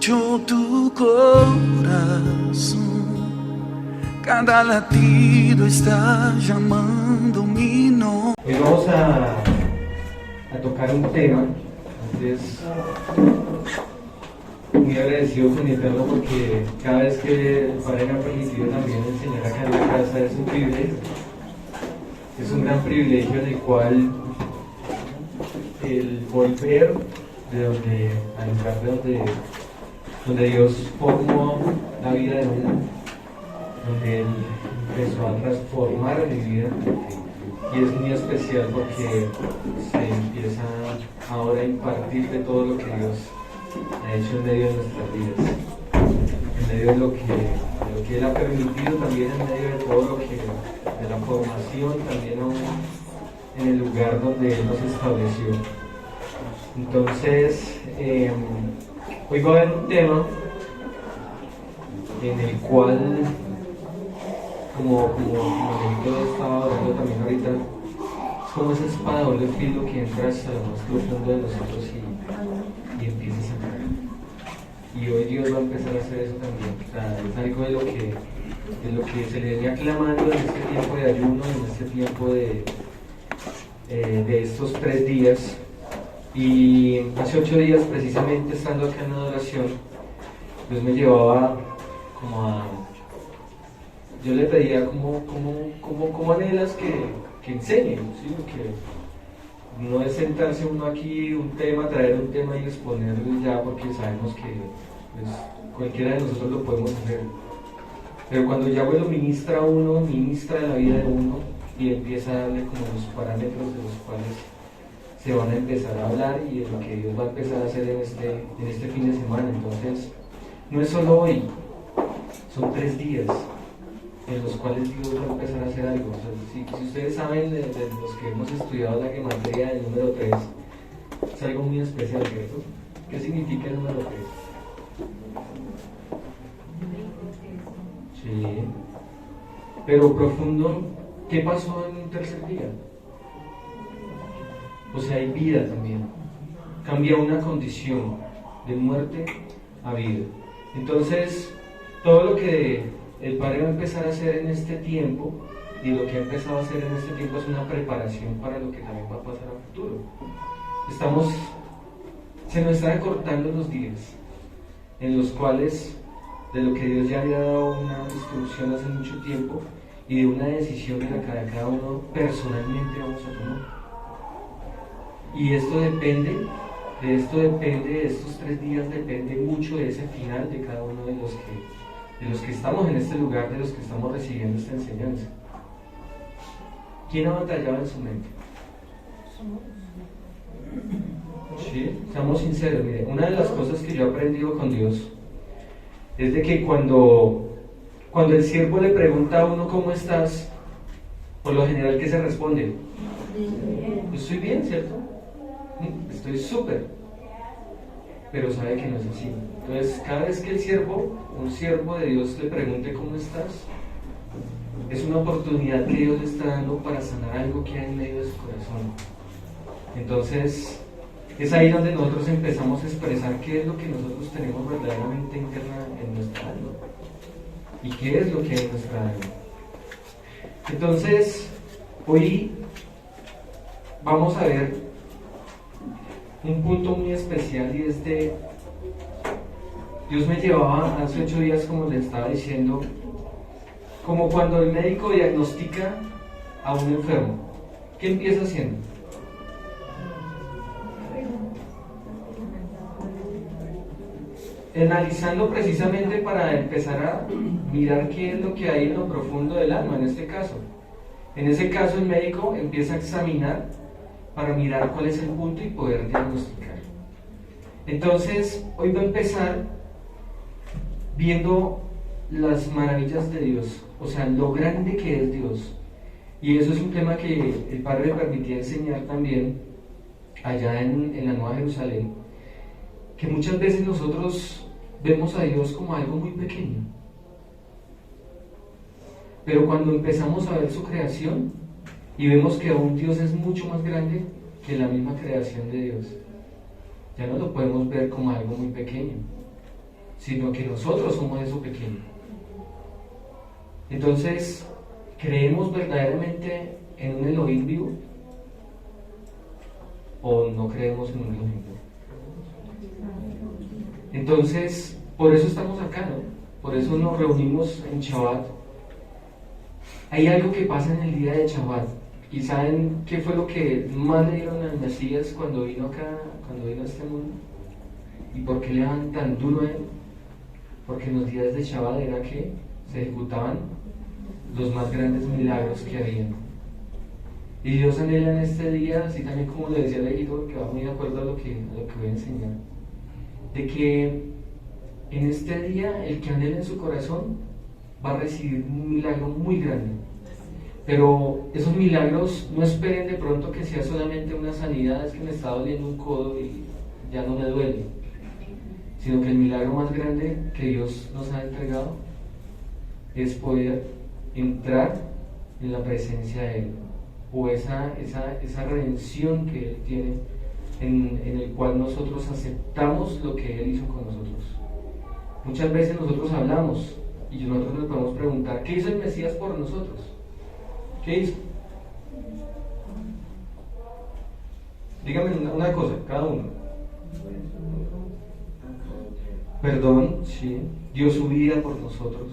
Escucho tu corazón, cada latido está llamando mi nombre. Hoy vamos a tocar un tema. Antes, muy agradecido con mi Eterno porque cada vez que el Padre me ha permitido también enseñar acá en la casa es un privilegio. Es un gran privilegio en el cual el volver de donde, al lugar de donde Dios formó la vida de uno, donde Él empezó a transformar mi vida, y es muy especial porque se empieza ahora a impartir de todo lo que Dios ha hecho en medio de nuestras vidas, en medio de lo que Él ha permitido, también en medio de todo lo que, de la formación, también aún en el lugar donde Él nos estableció. Entonces, hoy va a haber un tema en el cual, como yo estaba hablando también ahorita, es como esa espada de doble filo que entra hasta lo más profundo de nosotros y empieza a sanar. Y hoy Dios va a empezar a hacer eso también. O sea, es algo de lo que se le venía clamando en este tiempo de ayuno, en este tiempo de estos 3 días. Y hace 8 días, precisamente estando acá en adoración, Dios me llevaba como a... Yo le pedía como anhelas que enseñen, ¿sí? Que no es sentarse uno aquí, un tema, traer un tema y exponerlo ya, porque sabemos que pues, cualquiera de nosotros lo podemos hacer. Pero cuando Yahweh lo ministra a uno, ministra la vida de uno y empieza a darle como los parámetros de los cuales se van a empezar a hablar y de lo que Dios va a empezar a hacer en este fin de semana. Entonces, no es solo hoy, son 3 días en los cuales Dios va a empezar a hacer algo. O sea, si ustedes saben de los que hemos estudiado la gematría del número 3, es algo muy especial, ¿cierto? ¿Qué significa el número 3? Sí. Pero profundo, ¿qué pasó en el tercer día? O sea, hay vida también. Cambia una condición de muerte a vida. Entonces, todo lo que el Padre va a empezar a hacer en este tiempo y lo que ha empezado a hacer en este tiempo es una preparación para lo que también va a pasar a futuro. Se nos están acortando los días en los cuales de lo que Dios ya había dado una instrucción hace mucho tiempo y de una decisión de la que cada uno personalmente vamos a tomar. Y esto depende, de estos 3 días depende mucho de ese final de cada uno de los que estamos en este lugar, de los que estamos recibiendo esta enseñanza. ¿Quién ha batallado en su mente? Sí, seamos sinceros, mire, una de las cosas que yo he aprendido con Dios es de que cuando el siervo le pregunta a uno ¿cómo estás? Por lo general, ¿qué se responde? Yo estoy bien, ¿cierto? Estoy súper, pero sabe que no es así. Entonces, cada vez que un siervo de Dios le pregunte ¿cómo estás?, es una oportunidad que Dios le está dando para sanar algo que hay en medio de su corazón. Entonces, es ahí donde nosotros empezamos a expresar qué es lo que nosotros tenemos verdaderamente interna en nuestra alma y qué es lo que hay en nuestra alma. Entonces, hoy vamos a ver un punto muy especial, y es Dios me llevaba hace 8 días, como le estaba diciendo, como cuando el médico diagnostica a un enfermo. ¿Qué empieza haciendo? Analizando precisamente para empezar a mirar qué es lo que hay en lo profundo del alma, en este caso. En ese caso el médico empieza a examinar para mirar cuál es el punto y poder diagnosticar. Entonces, hoy va a empezar viendo las maravillas de Dios, o sea, lo grande que es Dios. Y eso es un tema que el Padre me permitía enseñar también allá en la Nueva Jerusalén, que muchas veces nosotros vemos a Dios como algo muy pequeño. Pero cuando empezamos a ver su creación y vemos que aún Dios es mucho más grande que la misma creación de Dios, ya no lo podemos ver como algo muy pequeño. sino que nosotros somos eso pequeño. Entonces, ¿creemos verdaderamente en un Elohim vivo? ¿O no creemos en un Elohim vivo? Entonces, por eso estamos acá, ¿no? Por eso nos reunimos en Shabbat. Hay algo que pasa en el día de Shabbat. ¿Y saben qué fue lo que más le dieron al Mesías cuando vino acá, cuando vino a este mundo? ¿Y por qué le daban tan duro a él? Porque en los días de Shabbat era que se ejecutaban los más grandes milagros que había. Y Dios anhela en este día, así también como le decía el Ejido, que va muy de acuerdo a lo que voy a enseñar, de que en este día el que anhela en su corazón va a recibir un milagro muy grande. Pero esos milagros no esperen de pronto que sea solamente una sanidad, es que me está doliendo un codo y ya no me duele, sino que el milagro más grande que Dios nos ha entregado es poder entrar en la presencia de Él, o esa redención que Él tiene, en el cual nosotros aceptamos lo que Él hizo con nosotros. Muchas veces nosotros hablamos y nosotros nos podemos preguntar, ¿qué hizo el Mesías por nosotros? ¿Qué hizo? Dígame una cosa, cada uno. Perdón, sí, dio su vida por nosotros.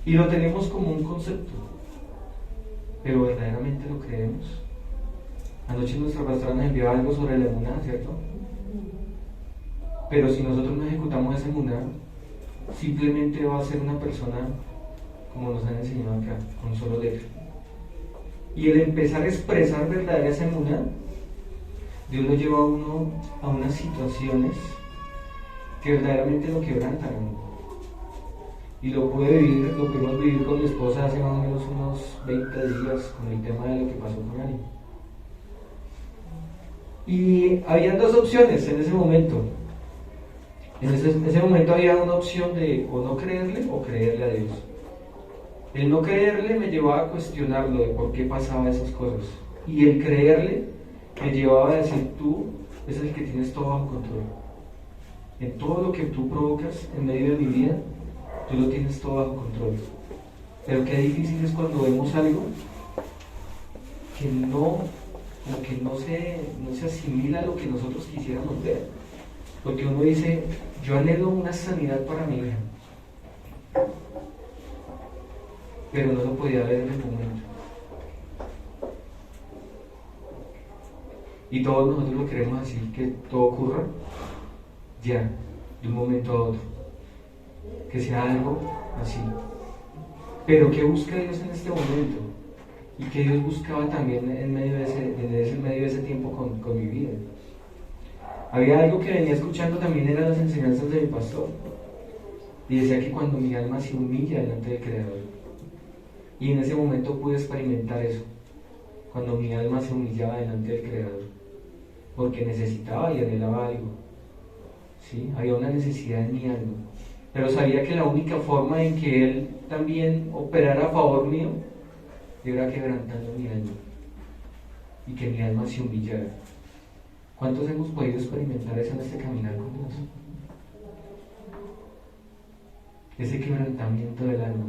Y lo tenemos como un concepto, pero verdaderamente lo creemos. Anoche nuestra pastora nos envió algo sobre la emuná, ¿cierto? Pero si nosotros no ejecutamos esa emuná, simplemente va a ser una persona como nos han enseñado acá, con solo letra. Y el empezar a expresar verdadera esa emuná, Dios lo lleva a uno a unas situaciones que verdaderamente lo quebrantan. Y lo pudimos vivir con mi esposa hace más o menos unos 20 días con el tema de lo que pasó con Ari. Y habían dos opciones en ese momento. En ese momento había una opción de o no creerle o creerle a Dios. El no creerle me llevaba a cuestionarlo de por qué pasaba esas cosas. Y el creerle me llevaba a decir, tú es el que tienes todo bajo control. En todo lo que tú provocas en medio de mi vida, tú lo tienes todo bajo control. Pero qué difícil es cuando vemos algo que no se asimila a lo que nosotros quisiéramos ver. Porque uno dice, yo anhelo una sanidad para mi hija, pero no lo podía ver en el momento. Y todos nosotros lo queremos así, que todo ocurra ya, de un momento a otro, que sea algo así. Pero ¿qué busca Dios en este momento? Y que Dios buscaba también en medio de ese tiempo con mi vida. Había algo que venía escuchando también, eran las enseñanzas de mi pastor, y decía que cuando mi alma se humilla delante del Creador, y en ese momento pude experimentar eso, cuando mi alma se humillaba delante del Creador, porque necesitaba y anhelaba algo, ¿sí? Había una necesidad en mi alma, pero sabía que la única forma en que Él también operara a favor mío era quebrantando mi alma, y que mi alma se humillara. ¿Cuántos hemos podido experimentar eso en este caminar con Dios? Ese quebrantamiento del alma.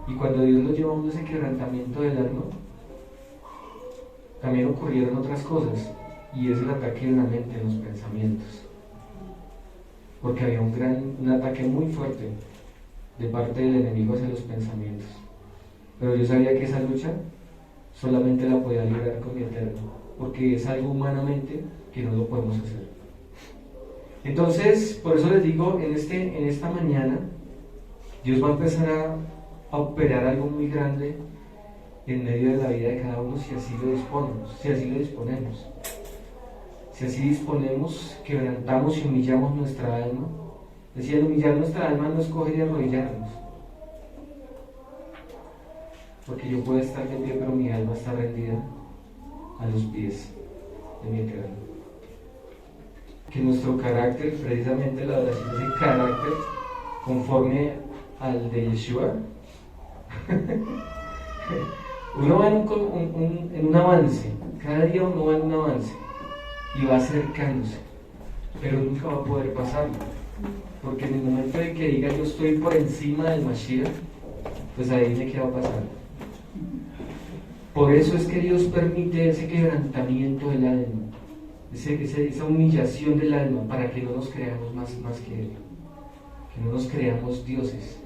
Y cuando Dios lo llevó a ese quebrantamiento del alma, también ocurrieron otras cosas, y es el ataque de la mente, en los pensamientos. Porque había un ataque muy fuerte de parte del enemigo hacia los pensamientos. Pero yo sabía que esa lucha solamente la podía librar con mi Eterno, porque es algo humanamente que no lo podemos hacer. Entonces, por eso les digo, en esta mañana, Dios va a empezar a operar algo muy grande en medio de la vida de cada uno, si así lo disponemos. Si así disponemos, quebrantamos y humillamos nuestra alma. Decía, el humillar nuestra alma no es coger y arrodillarnos, porque yo puedo estar de pie, pero mi alma está rendida a los pies de mi Eterno. Que nuestro carácter, precisamente la oración, ese carácter conforme al de Yeshua, uno va en un avance, cada día uno va en un avance y va acercándose. pero nunca va a poder pasarlo. Porque en el momento en que diga yo estoy por encima del Mashiach, pues ahí me queda pasar. Por eso es que Dios permite ese quebrantamiento del alma, esa humillación del alma, para que no nos creamos más que Él, que no nos creamos dioses.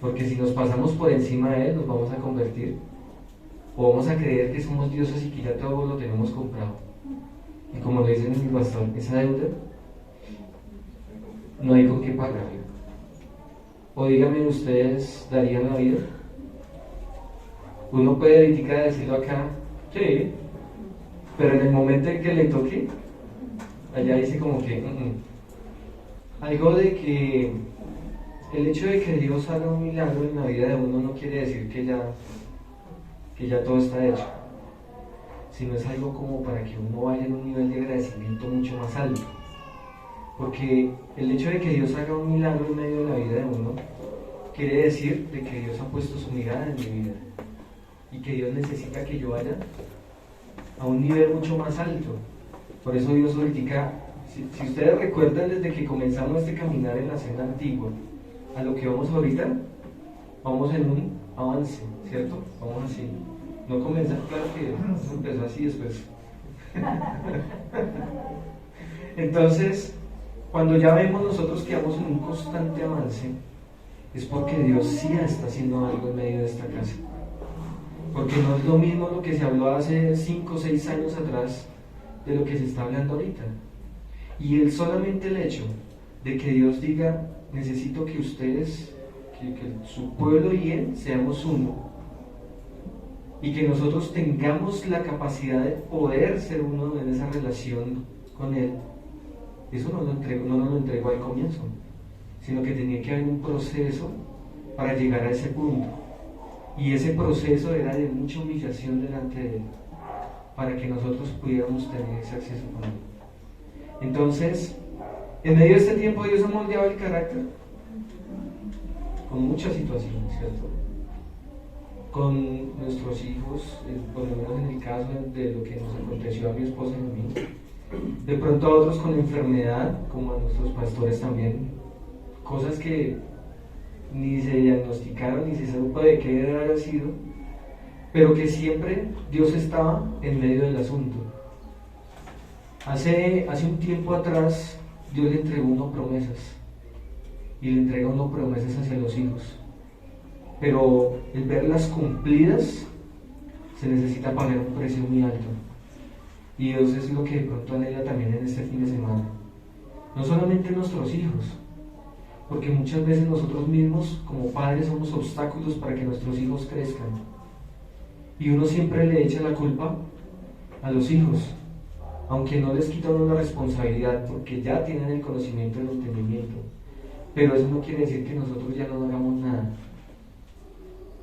Porque si nos pasamos por encima de Él, nos vamos a convertir, o vamos a creer que somos dioses y que ya todo lo tenemos comprado. Y como le dicen mi pastor, esa deuda no hay con qué pagarla. O díganme, ¿ustedes darían la vida? Uno puede criticar, decirlo acá, sí, pero en el momento en que le toque, allá dice como que algo de que el hecho de que Dios haga un milagro en la vida de uno no quiere decir que ya todo está hecho, sino es algo como para que uno vaya en un nivel de agradecimiento mucho más alto. Porque el hecho de que Dios haga un milagro en medio de la vida de uno quiere decir de que Dios ha puesto su mirada en mi vida y que Dios necesita que yo vaya a un nivel mucho más alto. Por eso Dios ahorita, si ustedes recuerdan desde que comenzamos este caminar en la senda antigua a lo que vamos ahorita, vamos en un avance, ¿cierto? Vamos así. No comenzar, claro que eso empezó así después. Entonces, cuando ya vemos nosotros que vamos en un constante avance, es porque Dios sí está haciendo algo en medio de esta casa. Porque no es lo mismo lo que se habló hace 5 o 6 años atrás de lo que se está hablando ahorita. Y solamente el hecho de que Dios diga, necesito que ustedes, que su pueblo y Él seamos uno, y que nosotros tengamos la capacidad de poder ser uno en esa relación con Él, eso no nos lo entregó al comienzo, sino que tenía que haber un proceso para llegar a ese punto. Y ese proceso era de mucha humillación delante de Él, para que nosotros pudiéramos tener ese acceso con Él. Entonces, en medio de este tiempo Dios ha moldeado el carácter con muchas situaciones, ¿cierto? Con nuestros hijos, por lo menos en el caso de lo que nos aconteció a mi esposa y a mí. De pronto a otros con enfermedad, como a nuestros pastores también. Cosas que ni se diagnosticaron, ni se supo de qué debe haber sido, pero que siempre Dios estaba en medio del asunto. Hace un tiempo atrás, Dios le entregó unas promesas, y le entrega unas promesas hacia los hijos. Pero el verlas cumplidas, se necesita pagar un precio muy alto. Y Dios es lo que de pronto anhela también en este fin de semana. No solamente nuestros hijos, porque muchas veces nosotros mismos como padres somos obstáculos para que nuestros hijos crezcan. Y uno siempre le echa la culpa a los hijos, aunque no les quita uno la responsabilidad, porque ya tienen el conocimiento y el entendimiento. Pero eso no quiere decir que nosotros ya no hagamos nada.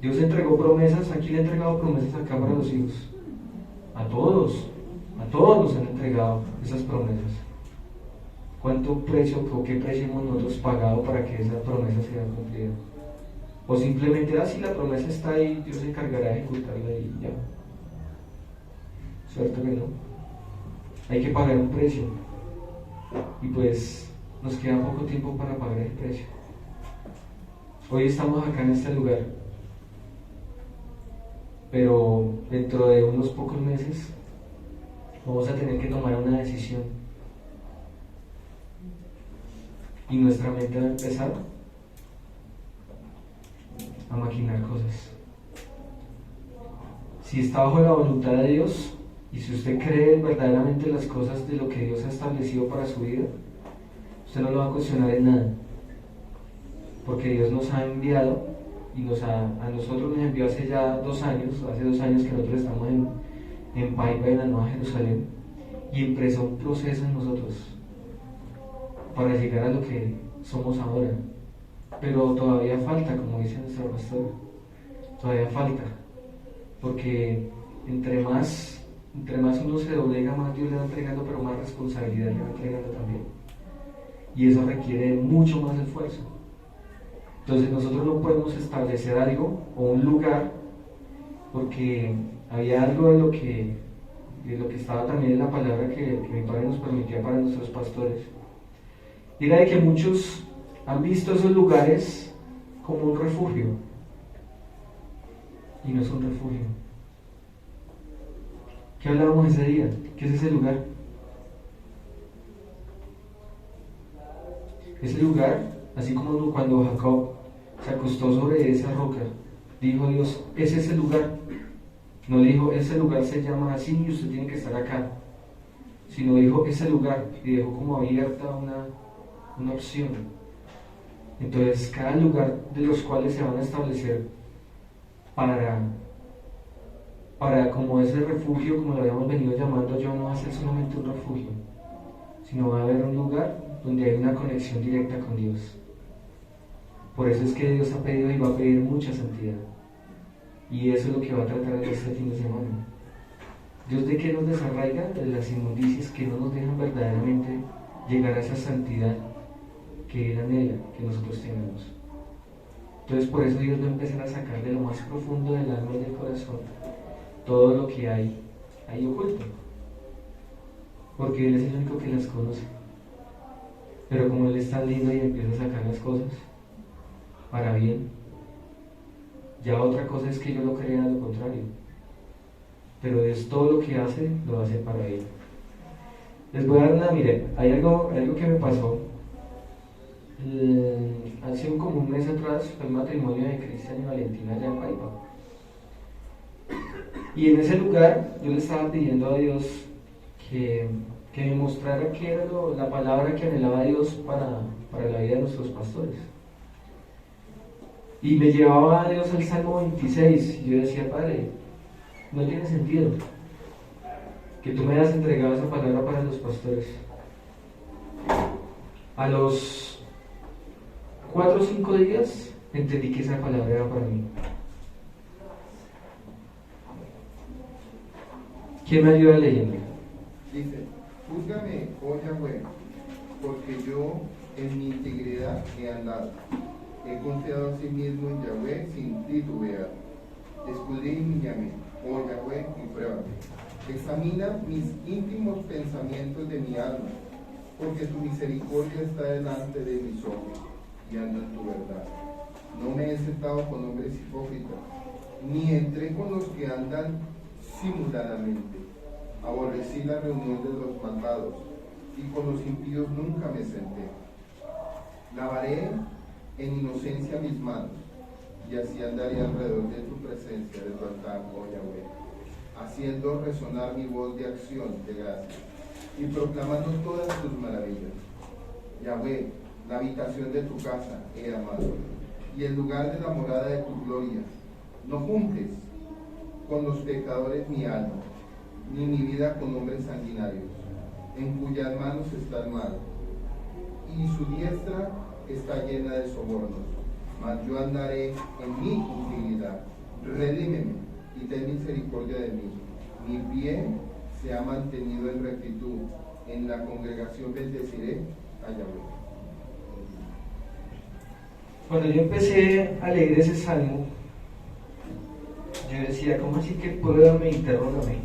Dios entregó promesas, aquí le ha entregado promesas acá para los hijos. A todos nos han entregado esas promesas. ¿Cuánto precio o qué precio hemos nosotros pagado para que esa promesa sea cumplida? O simplemente, si la promesa está ahí, Dios se encargará de ejecutarla y ya. ¿Cierto que no? Hay que pagar un precio. Y pues nos queda poco tiempo para pagar el precio. Hoy estamos acá en este lugar, pero dentro de unos pocos meses vamos a tener que tomar una decisión. Y nuestra mente va a empezar a maquinar cosas. Si está bajo la voluntad de Dios, y si usted cree verdaderamente las cosas de lo que Dios ha establecido para su vida, usted no lo va a cuestionar en nada. Porque Dios nos ha enviado, y a nosotros nos envió hace ya 2 años, hace 2 años que nosotros estamos en Paipa, en la Nueva Jerusalén, y empezó un proceso en nosotros para llegar a lo que somos ahora. Pero todavía falta, como dice nuestro pastor, todavía falta, porque entre más uno se doblega, más Dios le va entregando, pero más responsabilidad le va entregando también, y eso requiere mucho más esfuerzo. Entonces nosotros no podemos establecer algo o un lugar, porque había algo de lo que y de lo que estaba también en la palabra que mi padre nos permitía para nuestros pastores, era de que muchos han visto esos lugares como un refugio, y no es un refugio. ¿Qué hablábamos ese día? ¿Qué es ese lugar? Ese lugar, así como cuando Jacob se acostó sobre esa roca, dijo Dios, es ese lugar. No dijo, ese lugar se llama así y usted tiene que estar acá, sino dijo, ese lugar, y dejó como abierta una opción. Entonces, cada lugar de los cuales se van a establecer para como ese refugio, como lo habíamos venido llamando, yo no va a ser solamente un refugio, sino va a haber un lugar donde hay una conexión directa con Dios. Por eso es que Dios ha pedido y va a pedir mucha santidad. Y eso es lo que va a tratar en este fin de semana. Dios de que nos desarraiga de las inmundicias que no nos dejan verdaderamente llegar a esa santidad que Él anhela que nosotros tengamos. Entonces por eso Dios va a empezar a sacar de lo más profundo del alma y del corazón todo lo que hay ahí oculto. Porque Él es el único que las conoce. Pero como Él es tan lindo y empieza a sacar las cosas para bien, ya otra cosa es que yo lo crea lo contrario. Pero es todo lo que hace, lo hace para Él. Les voy a dar miren, hay algo que me pasó. Hace como un mes atrás fue el matrimonio de Cristian y Valentina allá en Paipa. Y en ese lugar yo le estaba pidiendo a Dios que me mostrara qué era la palabra que anhelaba Dios para la vida de nuestros pastores. Y me llevaba a Dios al Salmo 26 y yo decía, Padre, no tiene sentido que tú me hayas entregado esa palabra para los pastores. A los 4 o 5 días entendí que esa palabra era para mí. ¿Quién me ayuda leyendo? Dice, júzgame, oh Yahweh, porque yo en mi integridad he andado. He confiado a sí mismo en Yahweh sin titubear. Escudriñame, oh Yahweh, y pruébame. Examina mis íntimos pensamientos de mi alma, porque tu misericordia está delante de mis ojos, y ando en tu verdad. No me he sentado con hombres hipócritas, ni entré con los que andan simuladamente. Aborrecí la reunión de los malvados, y con los impíos nunca me senté. Lavaré en inocencia mis manos, y así andaré alrededor de tu presencia, de tu altar, oh Yahweh, haciendo resonar mi voz de acción de gracias, y proclamando todas tus maravillas. Yahweh, la habitación de tu casa he amado, y el lugar de la morada de tu gloria. No juntes con los pecadores mi alma, ni mi vida con hombres sanguinarios, en cuyas manos está el mal, y su diestra está llena de sobornos. Mas yo andaré en mi integridad. Redímeme y ten misericordia de mí. Mi pie se ha mantenido en rectitud. En la congregación bendeciré a Yahweh. Cuando yo empecé a leer ese salmo, yo decía, ¿cómo así que pruébame, interrógame?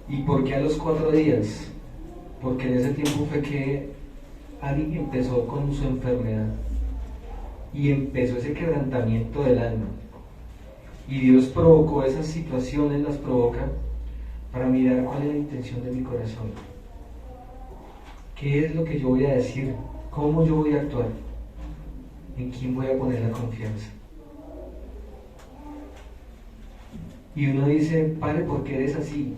¿Y por qué a los 4 días? Porque en ese tiempo fue que Ari empezó con su enfermedad y empezó ese quebrantamiento del alma. Y Dios provocó esas situaciones, las provoca para mirar cuál es la intención de mi corazón. ¿Qué es lo que yo voy a decir? ¿Cómo yo voy a actuar? ¿En quién voy a poner la confianza? Y uno dice, Padre, ¿por qué eres así?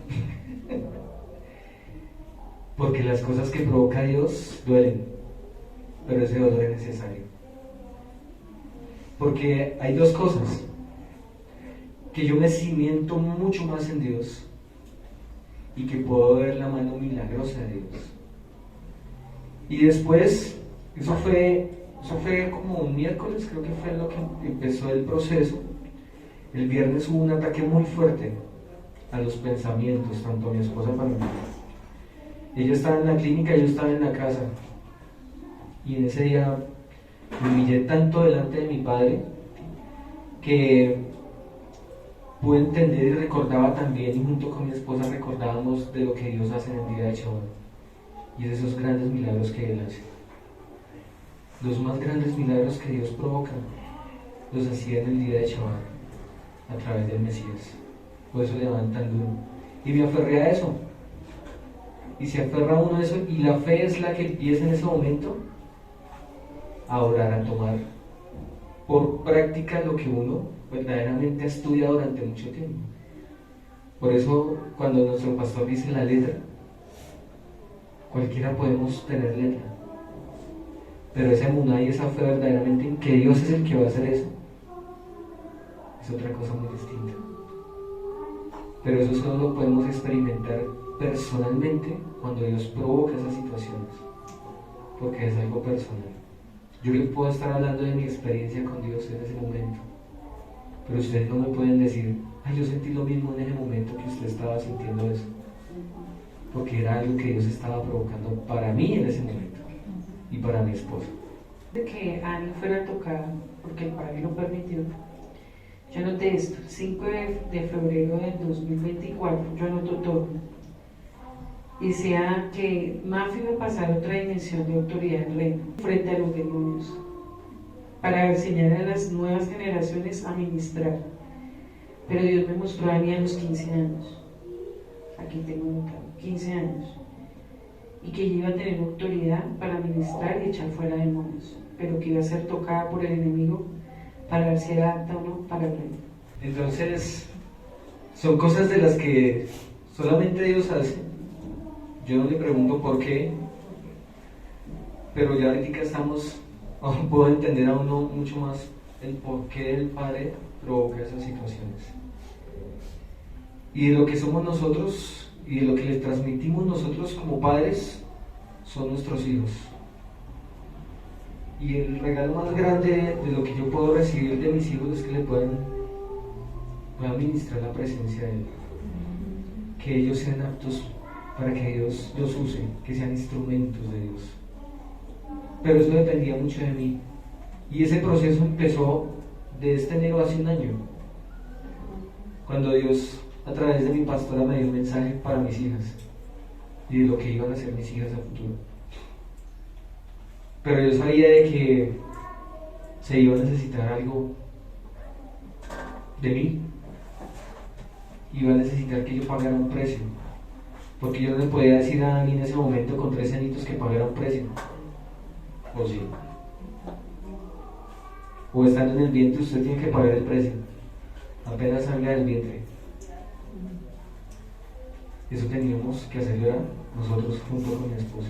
Porque las cosas que provoca Dios duelen, pero ese dolor es necesario. Porque hay 2 cosas: que yo me cimiento mucho más en Dios y que puedo ver la mano milagrosa de Dios. Y después, eso fue como un miércoles, creo que fue lo que empezó el proceso. El viernes hubo un ataque muy fuerte a los pensamientos, tanto a mi esposa como a mí. Ella estaba en la clínica y yo estaba en la casa. Y en ese día me humillé tanto delante de mi padre que pude entender y recordaba también, y junto con mi esposa recordábamos de lo que Dios hace en el día de Shabbat, y de esos grandes milagros que Él hace. Los más grandes milagros que Dios provoca los hacía en el día de Shabbat a través del Mesías. Por eso le daban tan duro. Y me aferré a eso. Y se aferra uno a eso, y la fe es la que empieza en ese momento a orar, a tomar por práctica lo que uno verdaderamente ha estudiado durante mucho tiempo. Por eso, cuando nuestro pastor dice la letra, cualquiera podemos tener letra, pero esa emuná y esa fe verdaderamente en que Dios es el que va a hacer eso, es otra cosa muy distinta. Pero eso solo lo podemos experimentar personalmente cuando Dios provoca esas situaciones, porque es algo personal. Yo le puedo estar hablando de mi experiencia con Dios en ese momento, pero ustedes no me pueden decir, ay, yo sentí lo mismo en ese momento que usted estaba sintiendo eso, porque era algo que Dios estaba provocando para mí en ese momento y para mi esposa. De que Ani fuera tocada, porque el padre lo permitió, yo anoté esto: 5 de febrero del 2024, yo anoto todo. Y sea que Mafi va a pasar a otra dimensión de autoridad en reino, frente a los demonios, para enseñar a las nuevas generaciones a ministrar. Pero Dios me mostró a Ani a los 15 años, aquí tengo anotado, 15 años, y que ella iba a tener autoridad para ministrar y echar fuera demonios, pero que iba a ser tocada por el enemigo para ver si era apta o no para el reino. Entonces, son cosas de las que solamente Dios hace. Yo no le pregunto por qué, pero ya ahorita puedo entender a uno mucho más el por qué el Padre provoca esas situaciones. Y de lo que somos nosotros y de lo que le transmitimos nosotros como padres son nuestros hijos. Y el regalo más grande de lo que yo puedo recibir de mis hijos es que le puedan ministrar la presencia de Él. Que ellos sean aptos para que Dios los use, que sean instrumentos de Dios. Pero eso dependía mucho de mí. Y ese proceso empezó de este enero hace un año, cuando Dios a través de mi pastora me dio un mensaje para mis hijas y de lo que iban a ser mis hijas a futuro. Pero yo sabía de que se iba a necesitar algo de mí, iba a necesitar que yo pagara un precio, porque yo no le podía decir a Dani en ese momento con 13 añitos que pagara un precio, o sí, o estando en el vientre usted tiene que pagar el precio apenas salga del vientre. Eso teníamos que hacerlo nosotros junto con mi esposa,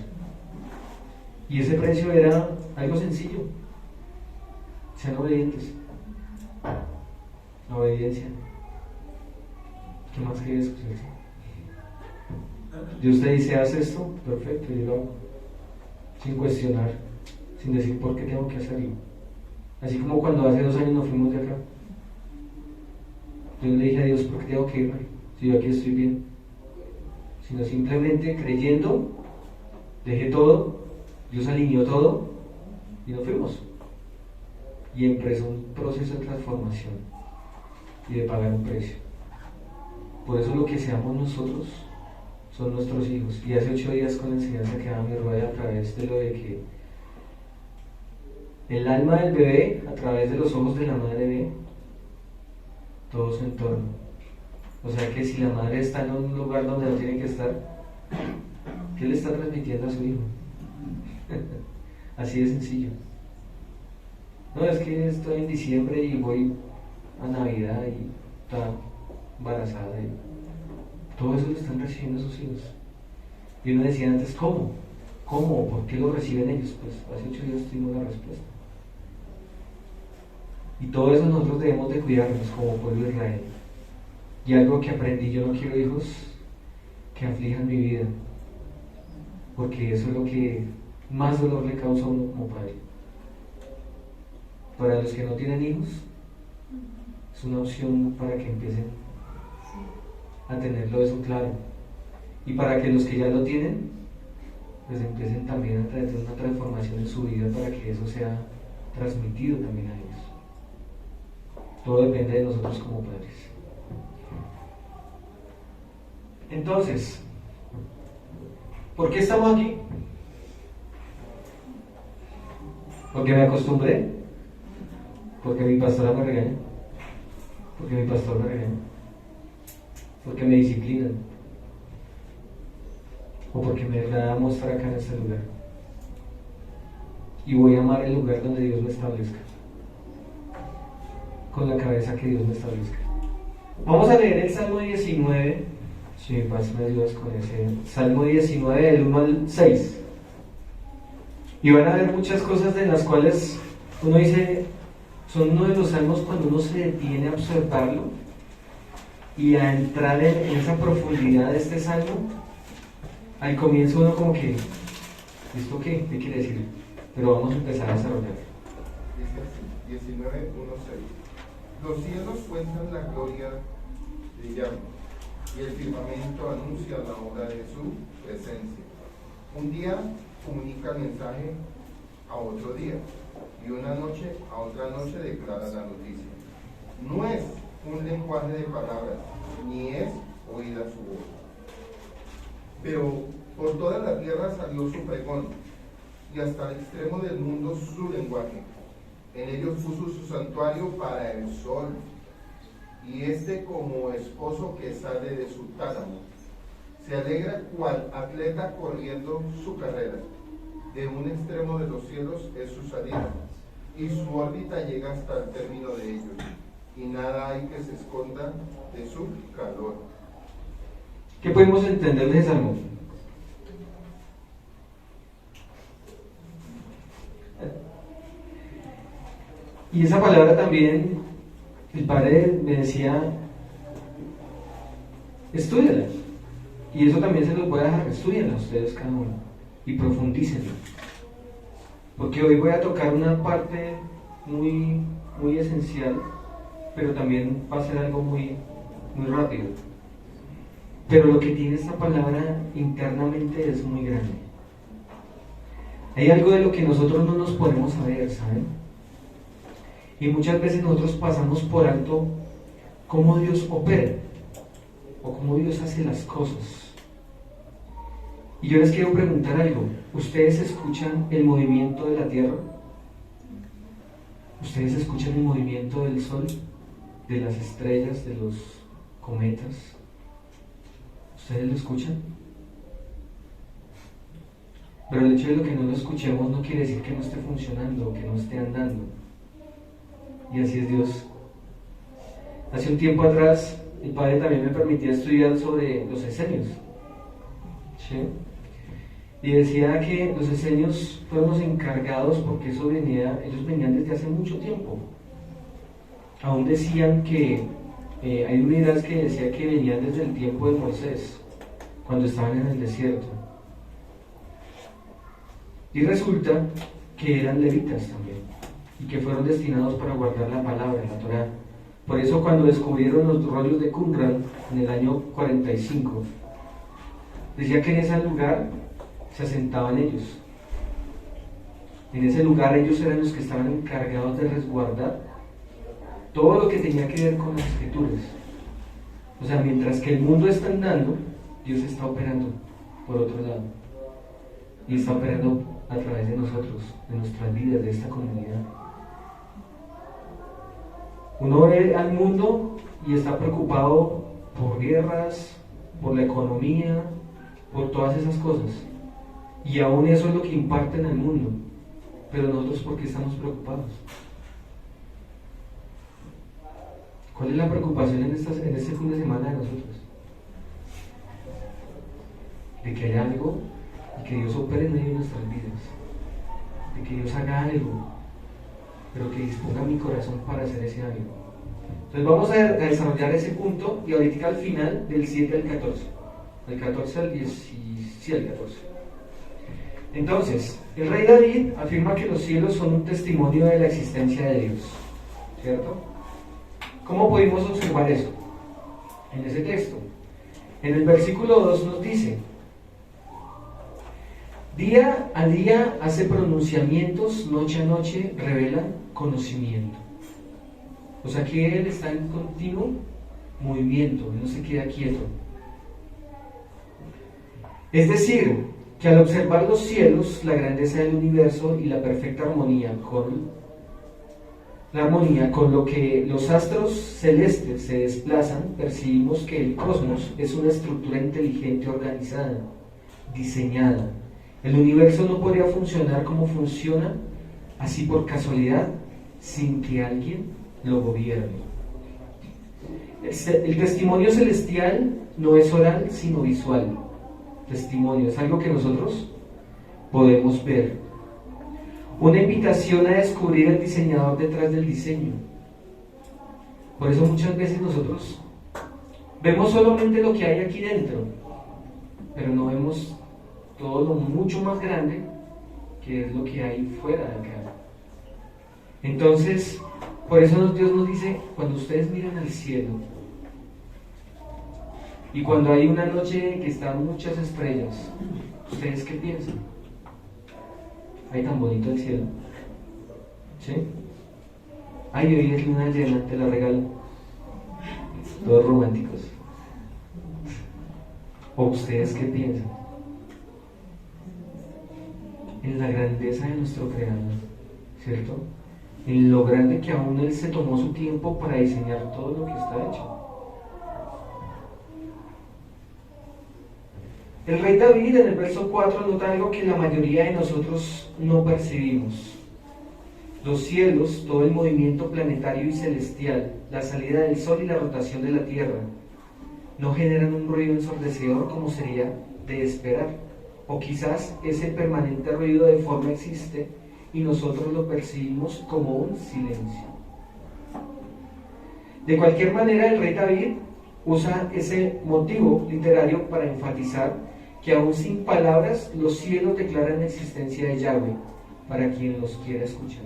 y ese precio era algo sencillo: sean obedientes. La obediencia. ¿Qué más que eso? Dios te dice, haz esto, perfecto, yo lo hago, sin cuestionar, sin decir por qué tengo que hacerlo. Así como cuando hace 2 años nos fuimos de acá, yo no le dije a Dios, ¿por qué tengo que irme? Si yo aquí estoy bien. Sino simplemente creyendo, dejé todo, Dios alineó todo y nos fuimos. Y empezó un proceso de transformación y de pagar un precio. Por eso lo que seamos nosotros son nuestros hijos. Y hace 8 días con la enseñanza que daba mi rueda a través de lo de que el alma del bebé, a través de los ojos de la madre, ve todo su entorno. O sea que si la madre está en un lugar donde no tiene que estar, ¿qué le está transmitiendo a su hijo? Así de sencillo. No, es que estoy en diciembre y voy a Navidad y está embarazada. Y todo eso lo están recibiendo sus hijos. Y uno decía antes, ¿cómo? ¿Cómo? ¿Por qué lo reciben ellos? Pues hace 8 días tuvimos la respuesta. Y todo eso nosotros debemos de cuidarnos como pueblo de Israel. Y algo que aprendí, yo no quiero hijos que aflijan mi vida, porque eso es lo que más dolor le causa a uno como padre. Para los que no tienen hijos, es una opción para que empiecen a tenerlo eso claro. Y para que los que ya lo tienen, pues empiecen también a tener una transformación en su vida para que eso sea transmitido también a ellos. Todo depende de nosotros como padres. Entonces, ¿por qué estamos aquí? Porque me acostumbré, porque mi pastora me regaña, porque mi pastor me regaña, porque me disciplinan, o porque me agrada estar acá en este lugar. Y voy a amar el lugar donde Dios me establezca, con la cabeza que Dios me establezca. Vamos a leer el Salmo 19, si me ayudas con ese. Salmo 19, del 1 al 6. Y van a ver muchas cosas de las cuales uno dice, son uno de los salmos cuando uno se detiene a observarlo y a entrar en esa profundidad de este salmo. Al comienzo uno como que, ¿esto qué? ¿Qué quiere decir? Pero vamos a empezar a desarrollar. Dice así, 19:1-6. Los cielos cuentan la gloria de Yahweh, y el firmamento anuncia la obra de su presencia. Un día comunica el mensaje a otro día, y una noche a otra noche declara la noticia. No es un lenguaje de palabras, ni es oída su voz. Pero por toda la tierra salió su pregón, y hasta el extremo del mundo su lenguaje. En ellos puso su santuario para el sol, y este como esposo que sale de su tálamo. Se alegra cual atleta corriendo su carrera. De un extremo de los cielos es su salida, y su órbita llega hasta el término de ellos, y nada hay que se esconda de su calor. ¿Qué podemos entender de ese salmo? Y esa palabra también, el padre me decía, estúdiala. Y eso también se los voy a dejar, estúdienla ustedes cada uno y profundícenla. Porque hoy voy a tocar una parte muy, muy esencial, pero también va a ser algo muy, muy rápido. Pero lo que tiene esta palabra internamente es muy grande. Hay algo de lo que nosotros no nos ponemos a ver, ¿saben? Y muchas veces nosotros pasamos por alto cómo Dios opera o cómo Dios hace las cosas. Y yo les quiero preguntar algo. ¿Ustedes escuchan el movimiento de la tierra? ¿Ustedes escuchan el movimiento del sol, de las estrellas, de los cometas? ¿Ustedes lo escuchan? Pero el hecho de que no lo escuchemos no quiere decir que no esté funcionando o que no esté andando. Y así es Dios. Hace un tiempo atrás, el padre también me permitía estudiar sobre los esenios. ¿Sí? Y decía que los esenios fueron los encargados porque ellos venían desde hace mucho tiempo. Aún decían que, hay un Midrash que decía que venían desde el tiempo de Moisés, cuando estaban en el desierto. Y resulta que eran levitas también, y que fueron destinados para guardar la palabra, la Torá. Por eso cuando descubrieron los rollos de Qumran en el año 45, decía que en ese lugar se asentaban ellos. En ese lugar ellos eran los que estaban encargados de resguardar todo lo que tenía que ver con las escrituras. O sea, mientras que el mundo está andando, Dios está operando por otro lado. Y está operando a través de nosotros, de nuestras vidas, de esta comunidad. Uno ve al mundo y está preocupado por guerras, por la economía, por todas esas cosas. Y aún eso es lo que impacta en el mundo. Pero nosotros, ¿por qué estamos preocupados? ¿Cuál es la preocupación en este fin de semana de nosotros? De que haya algo y que Dios opere en medio de nuestras vidas. De que Dios haga algo, pero que disponga mi corazón para hacer ese algo. Entonces vamos a desarrollar ese punto y ahorita al final del 7 al 14. Del 14 al 10, sí, al 14. Entonces, el rey David afirma que los cielos son un testimonio de la existencia de Dios, ¿cierto? ¿Cómo pudimos observar eso? En ese texto. En el versículo 2 nos dice: día a día hace pronunciamientos, noche a noche revela conocimiento. O sea que Él está en continuo movimiento, no se queda quieto. Es decir, que al observar los cielos, la grandeza del universo y la perfecta armonía con lo que los astros celestes se desplazan, percibimos que el cosmos es una estructura inteligente organizada, diseñada. El universo no podría funcionar como funciona, así por casualidad, sin que alguien lo gobierne. El testimonio celestial no es oral, sino visual. Testimonio es algo que nosotros podemos ver. Una invitación a descubrir el diseñador detrás del diseño. Por eso muchas veces nosotros vemos solamente lo que hay aquí dentro, pero no vemos todo lo mucho más grande que es lo que hay fuera de acá. Entonces, por eso Dios nos dice, cuando ustedes miran al cielo, y cuando hay una noche que están muchas estrellas, ¿ustedes qué piensan? Ay, tan bonito el cielo. ¿Sí? Ay, hoy es luna llena, te la regalo. Todos románticos. ¿O ustedes qué piensan? En la grandeza de nuestro Creador, ¿cierto? En lo grande que aún Él se tomó su tiempo para diseñar todo lo que está hecho. El rey David en el verso 4 nota algo que la mayoría de nosotros no percibimos. Los cielos, todo el movimiento planetario y celestial, la salida del sol y la rotación de la tierra, no generan un ruido ensordecedor como sería de esperar. O quizás ese permanente ruido de forma existe y nosotros lo percibimos como un silencio. De cualquier manera, el rey David usa ese motivo literario para enfatizar que aún sin palabras los cielos declaran la existencia de Yahweh para quien los quiera escuchar.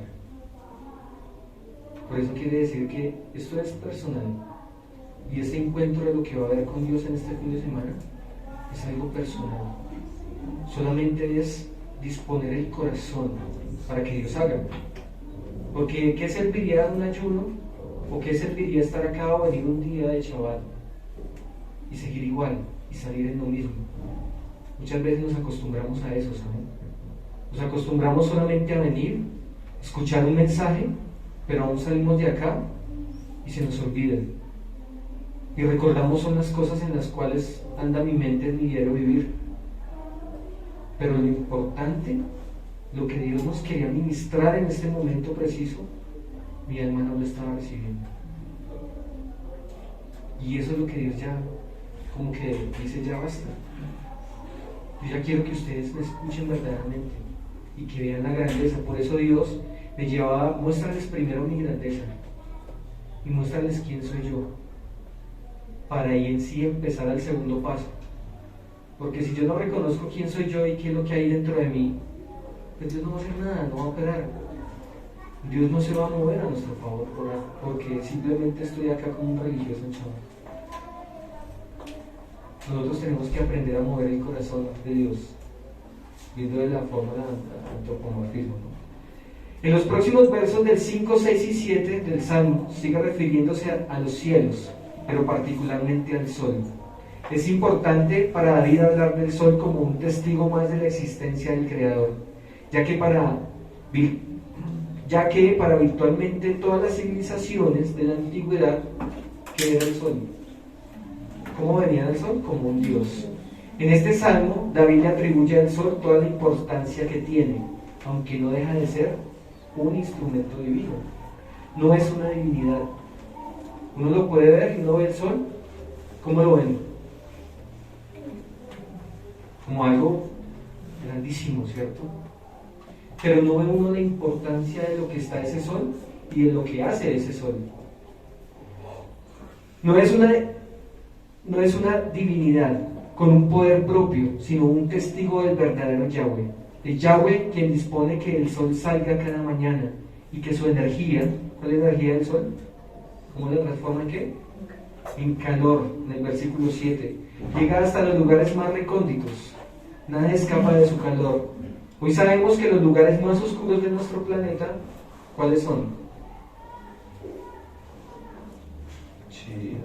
Por eso quiere decir que esto es personal y este encuentro de lo que va a haber con Dios en este fin de semana es algo personal. Solamente es disponer el corazón para que Dios haga. Porque ¿qué serviría un ayuno? ¿O qué serviría estar acá o venir un día de Shabbat y seguir igual y salir en lo mismo? Muchas veces nos acostumbramos a eso, ¿saben? Nos acostumbramos solamente a venir, escuchar un mensaje, pero aún salimos de acá y se nos olvida. Y recordamos son las cosas en las cuales anda mi mente en mi diario vivir. Pero lo importante, lo que Dios nos quería ministrar en este momento preciso, mi alma no lo estaba recibiendo. Y eso es lo que Dios ya, como que dice, ya basta. Yo ya quiero que ustedes me escuchen verdaderamente y que vean la grandeza. Por eso Dios me llevaba, muéstrales primero mi grandeza y muéstrales quién soy yo, para ahí en sí empezar al segundo paso. Porque si yo no reconozco quién soy yo y qué es lo que hay dentro de mí, pues Dios no va a hacer nada, no va a operar. Dios no se va a mover a nuestro favor porque simplemente estoy acá como un religioso en Shabbat. Nosotros tenemos que aprender a mover el corazón de Dios, viendo de la forma del antropomorfismo, ¿no? En los próximos versos del 5, 6 y 7 del Salmo sigue refiriéndose a los cielos, pero particularmente al sol. Es importante para David hablar del sol como un testigo más de la existencia del Creador, ya que para virtualmente todas las civilizaciones de la antigüedad, ¿qué era el sol? ¿Cómo venía el sol? Como un Dios. En este salmo, David le atribuye al sol toda la importancia que tiene, aunque no deja de ser un instrumento divino. No es una divinidad. Uno lo puede ver y uno ve el sol. ¿Cómo lo ven? Como algo grandísimo, ¿cierto? Pero no ve uno la importancia de lo que está ese sol y de lo que hace ese sol. No es una divinidad con un poder propio, sino un testigo del verdadero Yahweh. El Yahweh quien dispone que el sol salga cada mañana y que su energía, ¿cuál es la energía del sol? ¿Cómo la transforma en qué? En calor, en el versículo 7. Llega hasta los lugares más recónditos. Nada escapa de su calor. Hoy sabemos que los lugares más oscuros de nuestro planeta, ¿cuáles son? Sí.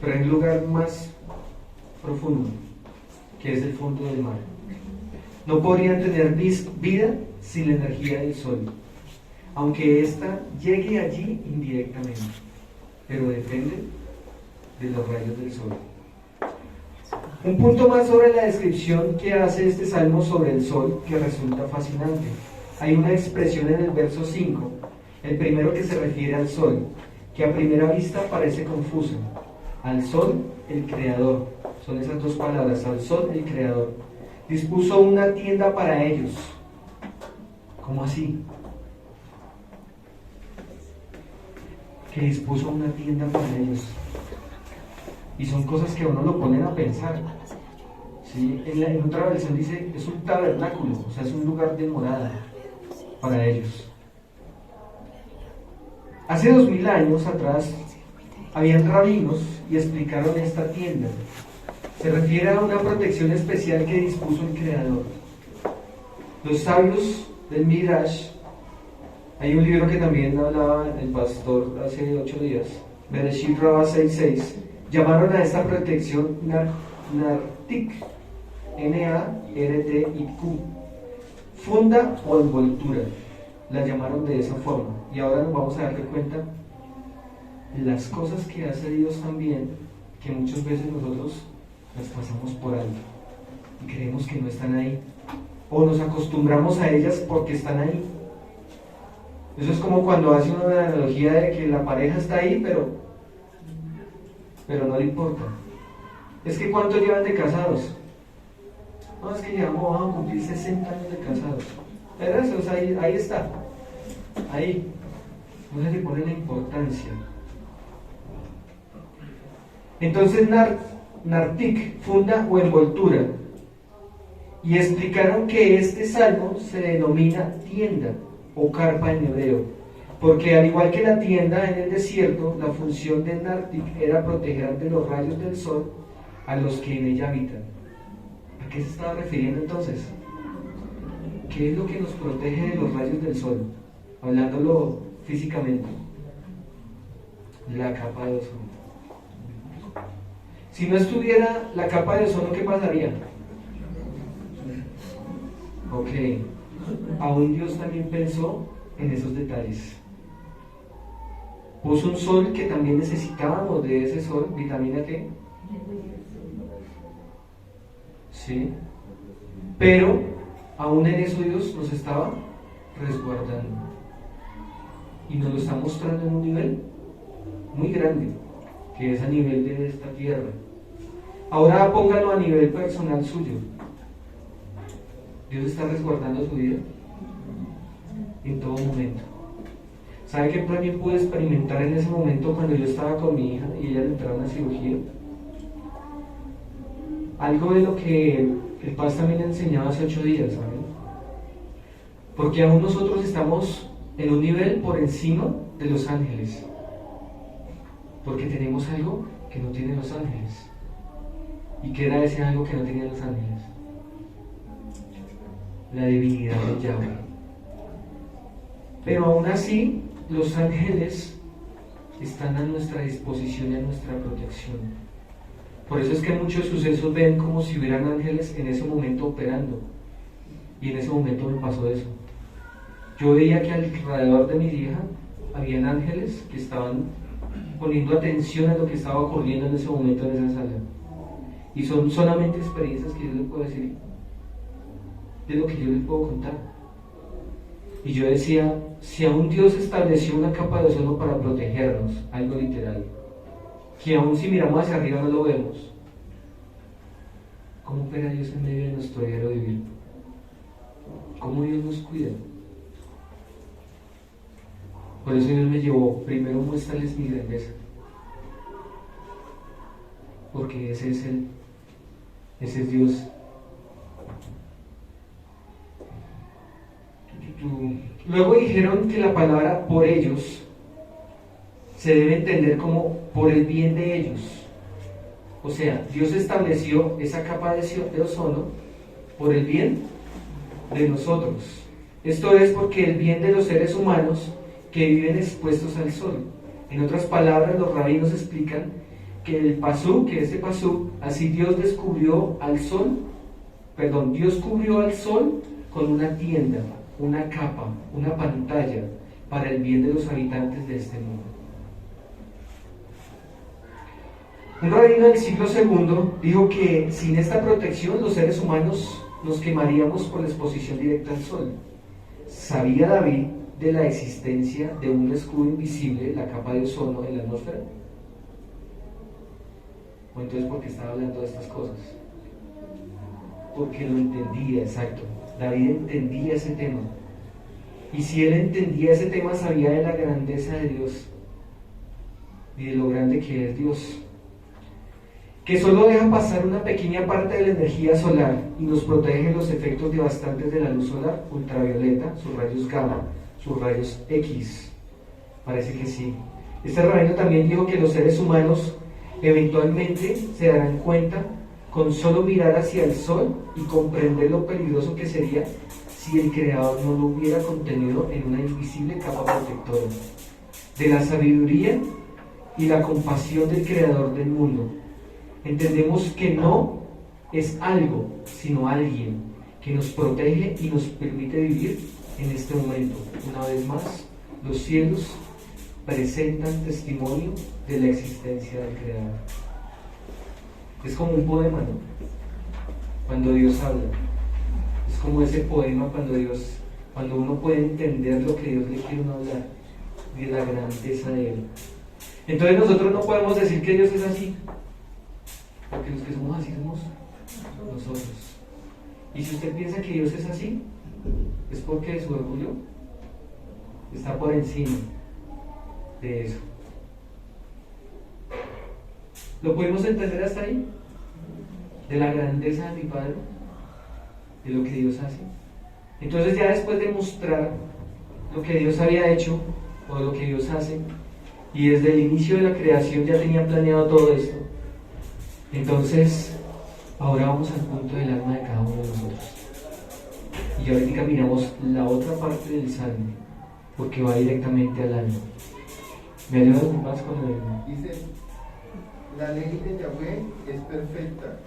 Pero hay un lugar más profundo, que es el fondo del mar. No podrían tener vida sin la energía del sol, aunque ésta llegue allí indirectamente, pero depende de los rayos del sol. Un punto más sobre la descripción que hace este salmo sobre el sol que resulta fascinante. Hay una expresión en el verso 5, el primero, que se refiere al sol, que a primera vista parece confusa. Al sol, el creador. Son esas dos palabras, al sol, el creador. Dispuso una tienda para ellos. ¿Cómo así? Que dispuso una tienda para ellos. Y son cosas que a uno lo ponen a pensar. ¿Sí? En otra versión dice, es un tabernáculo, o sea, es un lugar de morada para ellos. Hace 2000 años atrás, habían rabinos y explicaron esta tienda. Se refiere a una protección especial que dispuso el Creador. Los sabios del Midrash, hay un libro que también hablaba el pastor hace 8 días, Bereshit Rabbah 6:6, llamaron a esta protección Nartik, N-A-R-T-I-Q, funda o envoltura, la llamaron de esa forma. Y ahora nos vamos a dar cuenta las cosas que hace Dios también, que muchas veces nosotros las pasamos por alto y creemos que no están ahí, o nos acostumbramos a ellas porque están ahí. Eso es como cuando hace una analogía de que la pareja está ahí, pero no le importa. Es que ¿cuánto llevan de casados? No, es que vamos a cumplir 60 años de casados. Pero eso, o sea, ahí está, ahí. No se le pone la importancia. Entonces Nartik, funda o envoltura, y explicaron que este salmo se denomina tienda o carpa en hebreo, porque al igual que la tienda en el desierto, la función de Nartik era proteger de los rayos del sol a los que en ella habitan. ¿A qué se estaba refiriendo entonces? ¿Qué es lo que nos protege de los rayos del sol? Hablándolo físicamente, la capa de ozono. Si no estuviera la capa de ozono, ¿qué pasaría? Ok, aún Dios también pensó en esos detalles. Puso un sol que también necesitábamos de ese sol, vitamina D. Sí, pero aún en eso Dios nos estaba resguardando y nos lo está mostrando en un nivel muy grande, que es a nivel de esta tierra. Ahora póngalo a nivel personal suyo. Dios está resguardando su vida en todo momento. ¿Sabe qué también pude experimentar en ese momento cuando yo estaba con mi hija y ella le entraba una cirugía? Algo de lo que el Paz también enseñaba hace 8 días, ¿saben? Porque aún nosotros estamos en un nivel por encima de los ángeles, porque tenemos algo que no tienen los ángeles. ¿Y qué era ese algo que no tenían los ángeles? La divinidad de Yahweh. Pero aún así, los ángeles están a nuestra disposición y a nuestra protección. Por eso es que muchos sucesos ven como si hubieran ángeles en ese momento operando. Y en ese momento me pasó eso. Yo veía que alrededor de mi hija habían ángeles que estaban poniendo atención a lo que estaba ocurriendo en ese momento en esa sala. Y son solamente experiencias que yo les puedo decir, de lo que yo les puedo contar. Y yo decía, si aún Dios estableció una capa de ozono para protegernos, algo literal, que aún si miramos hacia arriba no lo vemos, ¿cómo opera Dios en medio de nuestro diario vivir? ¿Cómo Dios nos cuida? Por eso Dios me llevó, primero muéstrales mi grandeza, porque ese es Dios. Luego dijeron que la palabra por ellos se debe entender como por el bien de ellos. O sea, Dios estableció esa capa de ozono por el bien de nosotros. Esto es porque el bien de los seres humanos que viven expuestos al sol. En otras palabras, los rabinos explican que el pasú, que ese pasú, así Dios descubrió al sol Dios cubrió al sol con una tienda, una capa, una pantalla para el bien de los habitantes de este mundo. Un rabino del siglo II dijo que sin esta protección los seres humanos nos quemaríamos por la exposición directa al sol. ¿Sabía David de la existencia de un escudo invisible, la capa de ozono en la atmósfera? ¿O entonces por qué estaba hablando de estas cosas? Porque lo entendía, exacto. David entendía ese tema. Y si él entendía ese tema, sabía de la grandeza de Dios y de lo grande que es Dios, que solo deja pasar una pequeña parte de la energía solar y nos protege de los efectos devastantes de la luz solar ultravioleta, sus rayos gamma, sus rayos X. Parece que sí. Este rabino también dijo que los seres humanos eventualmente se darán cuenta con solo mirar hacia el sol y comprender lo peligroso que sería si el Creador no lo hubiera contenido en una invisible capa protectora. De la sabiduría y la compasión del Creador del mundo, entendemos que no es algo, sino alguien que nos protege y nos permite vivir en este momento. Una vez más, los cielos presentan testimonio de la existencia del Creador. Es como un poema, ¿no? Cuando Dios habla. Es como ese poema cuando uno puede entender lo que Dios le quiere uno hablar, de la grandeza de Él. Entonces nosotros no podemos decir que Dios es así, porque los que somos así somos nosotros. Y si usted piensa que Dios es así, es porque su orgullo está por encima de eso. ¿Lo podemos entender hasta ahí? De la grandeza de mi Padre, de lo que Dios hace. Entonces ya después de mostrar lo que Dios había hecho, o lo que Dios hace, y desde el inicio de la creación ya tenía planeado todo esto, entonces ahora vamos al punto del alma de cada uno de nosotros. Y ahorita miramos la otra parte del salmo, porque va directamente al alma. ¿Me ayudas más con el...? Dice, la ley de Yahweh es perfecta,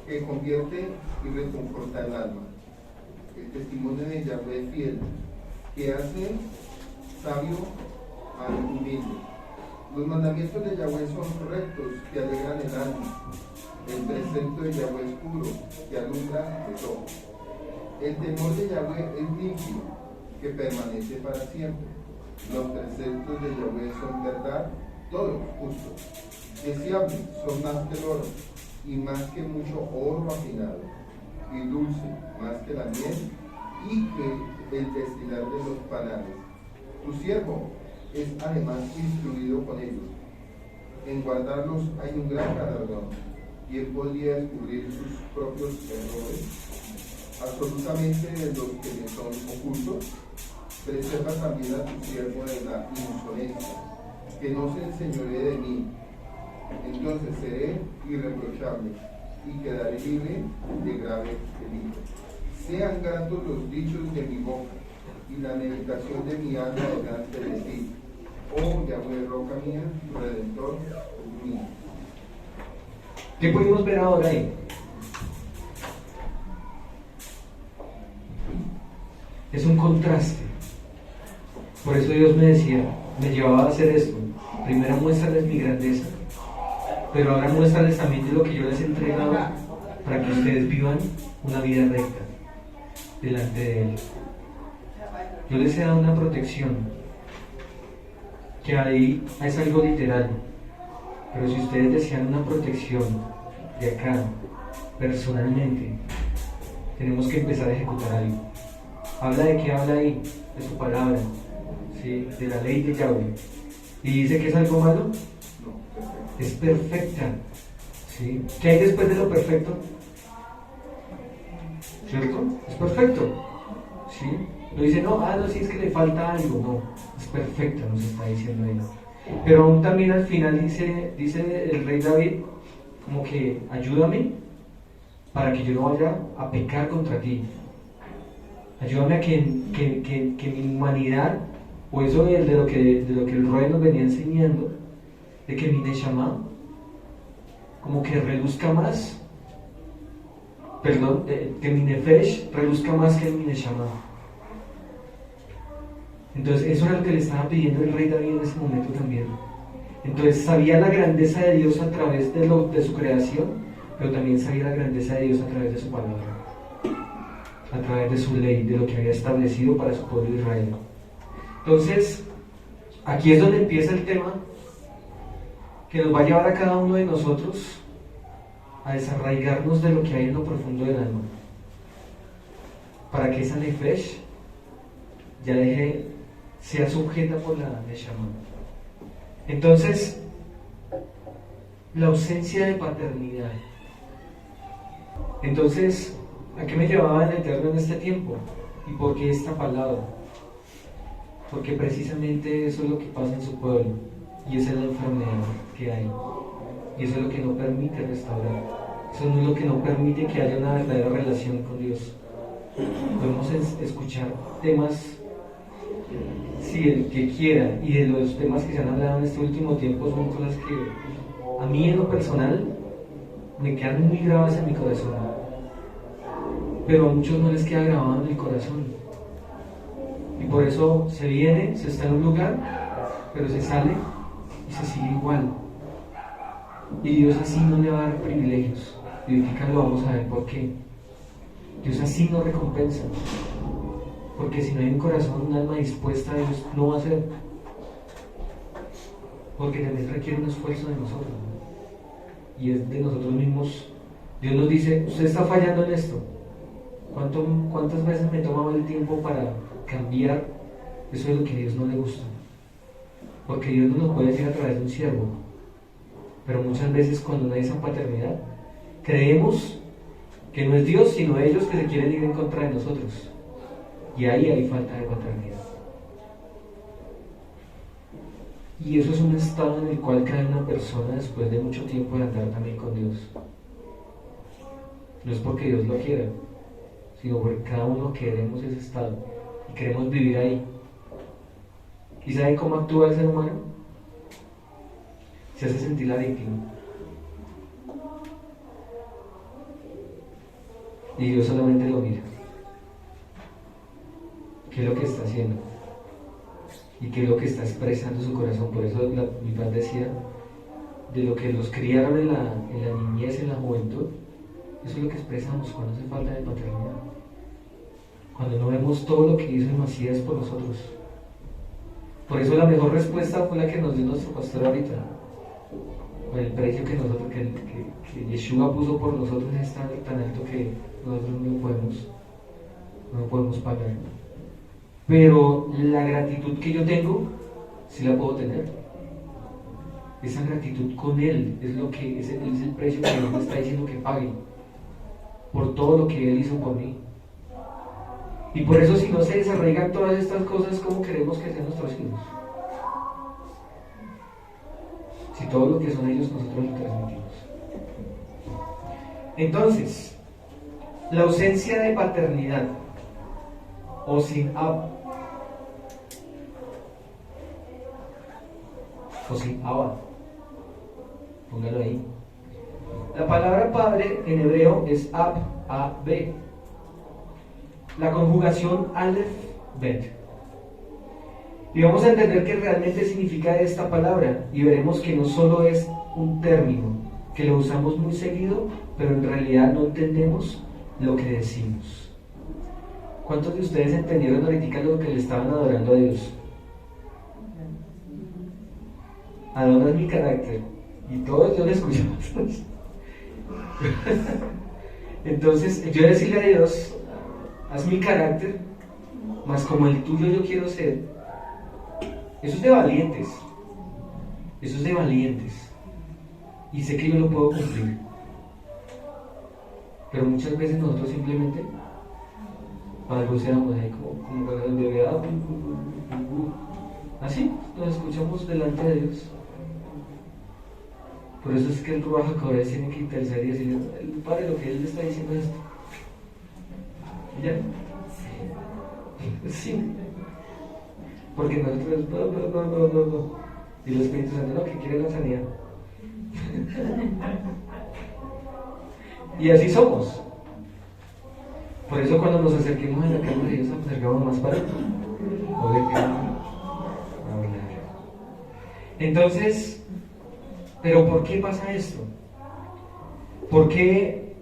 que convierte y reconforta el alma. El testimonio de Yahweh es fiel, que hace sabio al humilde. Los mandamientos de Yahweh son rectos, que alegran el alma. El precepto de Yahweh es puro, que alumbra los ojos. El temor de Yahweh es limpio, que permanece para siempre. Los preceptos de Yahweh son verdad, todo justo. Deseables son más que el oro, y más que mucho oro afinado, y dulce más que la miel, y que el destilar de los panales. Tu siervo es además instruido con ellos. En guardarlos hay un gran galardón, y él podría descubrir sus propios errores, absolutamente de los que le son ocultos. Preserva también a tu siervo de la insolencia, que no se enseñoree de mí. Entonces seré irreprochable y quedaré libre de grave delito. Sean gratos los dichos de mi boca y la meditación de mi alma delante de ti, oh Yahweh, roca mía, redentor mío. ¿Qué pudimos ver ahora ahí? Es un contraste. Por eso Dios me decía, me llevaba a hacer esto. Primero muéstrales mi grandeza, pero ahora muéstrales también de lo que yo les he entregado para que ustedes vivan una vida recta delante de Él. Yo les he dado una protección, que ahí es algo literal, pero si ustedes desean una protección de acá, personalmente, tenemos que empezar a ejecutar algo. ¿Habla de qué habla ahí? De su palabra, ¿sí? De la ley de Yahweh. ¿Y dice que es algo malo? No, es perfecta, ¿sí? ¿Qué hay después de lo perfecto? ¿Cierto? Es perfecto, ¿sí? No dice, no, sí, es que le falta algo. No, es perfecta, nos está diciendo ahí. Pero aún también al final dice el rey David, como que ayúdame para que yo no vaya a pecar contra ti. Ayúdame a que mi humanidad, o eso de lo que el rey nos venía enseñando, de que mi Neshama como que reluzca más perdón, que mi nefesh reduzca más que mi neshama. Entonces eso era lo que le estaba pidiendo el rey David en ese momento también. Entonces sabía la grandeza de Dios a través de su creación, pero también sabía la grandeza de Dios a través de su palabra, a través de su ley, de lo que había establecido para su pueblo Israel. Entonces, aquí es donde empieza el tema que nos va a llevar a cada uno de nosotros a desarraigarnos de lo que hay en lo profundo del alma, para que esa nefesh ya sea sujeta por la neshama. Entonces, la ausencia de paternidad. Entonces, ¿a qué me llevaba el Eterno en este tiempo? ¿Y por qué esta palabra? Porque precisamente eso es lo que pasa en su pueblo, y esa es la enfermedad que hay, y eso es lo que no permite restaurar, eso no es lo que no permite que haya una verdadera relación con Dios. Podemos escuchar temas, si el que quiera, y de los temas que se han hablado en este último tiempo son cosas que a mí en lo personal me quedan muy grabadas en mi corazón, pero a muchos no les queda grabado en el corazón, y por eso se viene, se está en un lugar, pero se sale y se sigue igual, y Dios así no le va a dar privilegios. Y ahorita lo vamos a ver por qué. Dios así no recompensa, porque si no hay un corazón, un alma dispuesta, Dios no va a hacer, porque también requiere un esfuerzo de nosotros, ¿no? Y es de nosotros mismos. Dios nos dice, usted está fallando en esto. ¿Cuántas veces me he tomado el tiempo para cambiar? Eso es lo que a Dios no le gusta, porque Dios no nos puede decir a través de un siervo, pero muchas veces cuando no hay esa paternidad, creemos que no es Dios, sino ellos que se quieren ir en contra de nosotros, y ahí hay falta de paternidad. Y eso es un estado en el cual cae una persona después de mucho tiempo de andar también con Dios. No es porque Dios lo quiera, sino porque cada uno queremos ese estado y queremos vivir ahí. ¿Y saben cómo actúa el ser humano? Se hace sentir la víctima. Y Dios solamente lo mira. ¿Qué es lo que está haciendo? ¿Y qué es lo que está expresando su corazón? Por eso mi padre decía, de lo que los criaron en la niñez, en la juventud, eso es lo que expresamos cuando hace falta de paternidad. Cuando no vemos todo lo que hizo el Mesías por nosotros. Por eso la mejor respuesta fue la que nos dio nuestro pastor ahorita. Por el precio que Yeshua puso por nosotros es tan alto que nosotros no podemos pagar. Pero la gratitud que yo tengo, sí la puedo tener. Esa gratitud con Él es el precio que Él me está diciendo que pague por todo lo que Él hizo por mí. Y por eso, si no se desarraigan todas estas cosas, ¿cómo queremos que sean nuestros hijos? Si todo lo que son ellos nosotros lo transmitimos. Entonces, la ausencia de paternidad o sin ab o sin abba, póngalo ahí. La palabra padre en hebreo es ab, a-b. La conjugación alef, bet. Y vamos a entender qué realmente significa esta palabra, y veremos que no solo es un término, que lo usamos muy seguido, pero en realidad no entendemos lo que decimos. ¿Cuántos de ustedes entendieron ahorita lo que le estaban adorando a Dios? Adora mi carácter, y todos yo lo escuchamos. Entonces, yo decirle a Dios, haz mi carácter, mas como el tuyo yo quiero ser. Eso es de valientes. Eso es de valientes. Y sé que yo lo puedo cumplir. Pero muchas veces nosotros simplemente balbuceamos ahí como con el bebé. Así nos escuchamos delante de Dios. Por eso es que el Ruach HaKodesh tiene que interceder y decir, Padre, lo que Él le está diciendo es esto. ¿Ya? Sí. Porque nosotros, no. Y el Espíritu Santo, no, que quiere la sanidad. Y así somos. Por eso cuando nos acerquemos a la casa de Dios, nos acercamos más para hablar. Entonces, ¿pero por qué pasa esto? ¿Por qué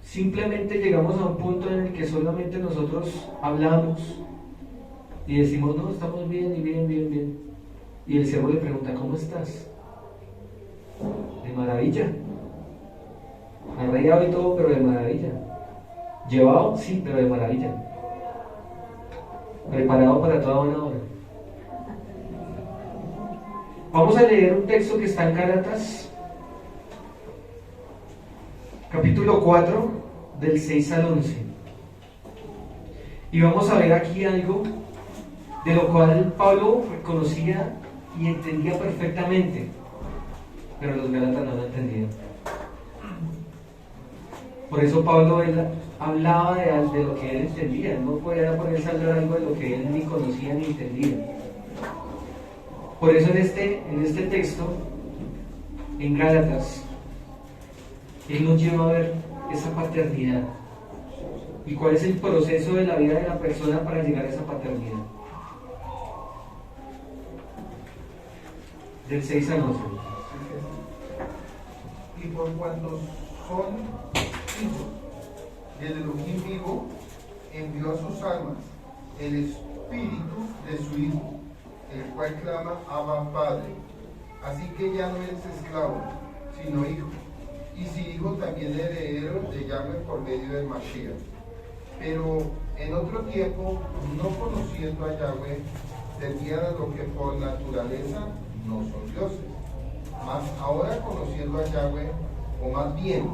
simplemente llegamos a un punto en el que solamente nosotros hablamos y decimos, no, estamos bien y bien, bien, bien? Y el siervo le pregunta, ¿cómo estás? De maravilla. Arraigado y todo, pero de maravilla. Llevado, sí, pero de maravilla. Preparado para toda buena obra. Vamos a leer un texto que está en Gálatas, capítulo 4, del 6 al 11. Y vamos a ver aquí algo de lo cual Pablo reconocía y entendía perfectamente, pero los gálatas no lo entendían. Por eso Pablo él hablaba de lo que él entendía, no podía ponerse a hablar algo de lo que él ni conocía ni entendía. Por eso en este texto, en Gálatas, él nos lleva a ver esa paternidad y cuál es el proceso de la vida de la persona para llegar a esa paternidad. Del 6 al 11. Y por cuanto son hijos del Elohim vivo, envió a sus almas el espíritu de su Hijo, el cual clama Abba Padre. Así que ya no es esclavo, sino hijo. Y si hijo, también heredero de Yahweh por medio del Mashiach. Pero en otro tiempo, no conociendo a Yahweh, servían a lo que por naturaleza no son dioses. Mas ahora conociendo a Yahweh, o más bien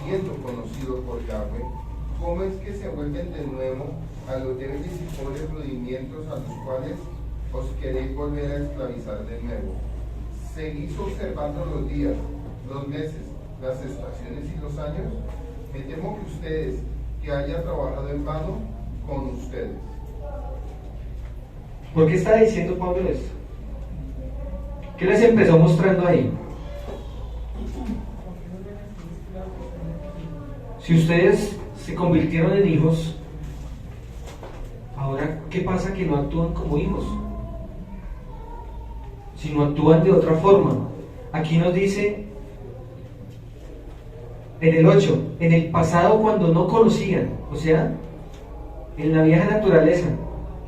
siendo conocidos por Yahweh, ¿cómo es que se vuelven de nuevo a los débiles y pobres rudimientos a los cuales os queréis volver a esclavizar de nuevo? ¿Seguís observando los días, los meses, las estaciones y los años? Me temo que ustedes, que hayan trabajado en vano con ustedes. ¿Por qué está diciendo Pablo esto? ¿Qué les empezó mostrando ahí? Si ustedes se convirtieron en hijos, ahora, ¿qué pasa que no actúan como hijos? Sino actúan de otra forma. Aquí nos dice en el 8, en el pasado cuando no conocían, o sea, en la vieja naturaleza,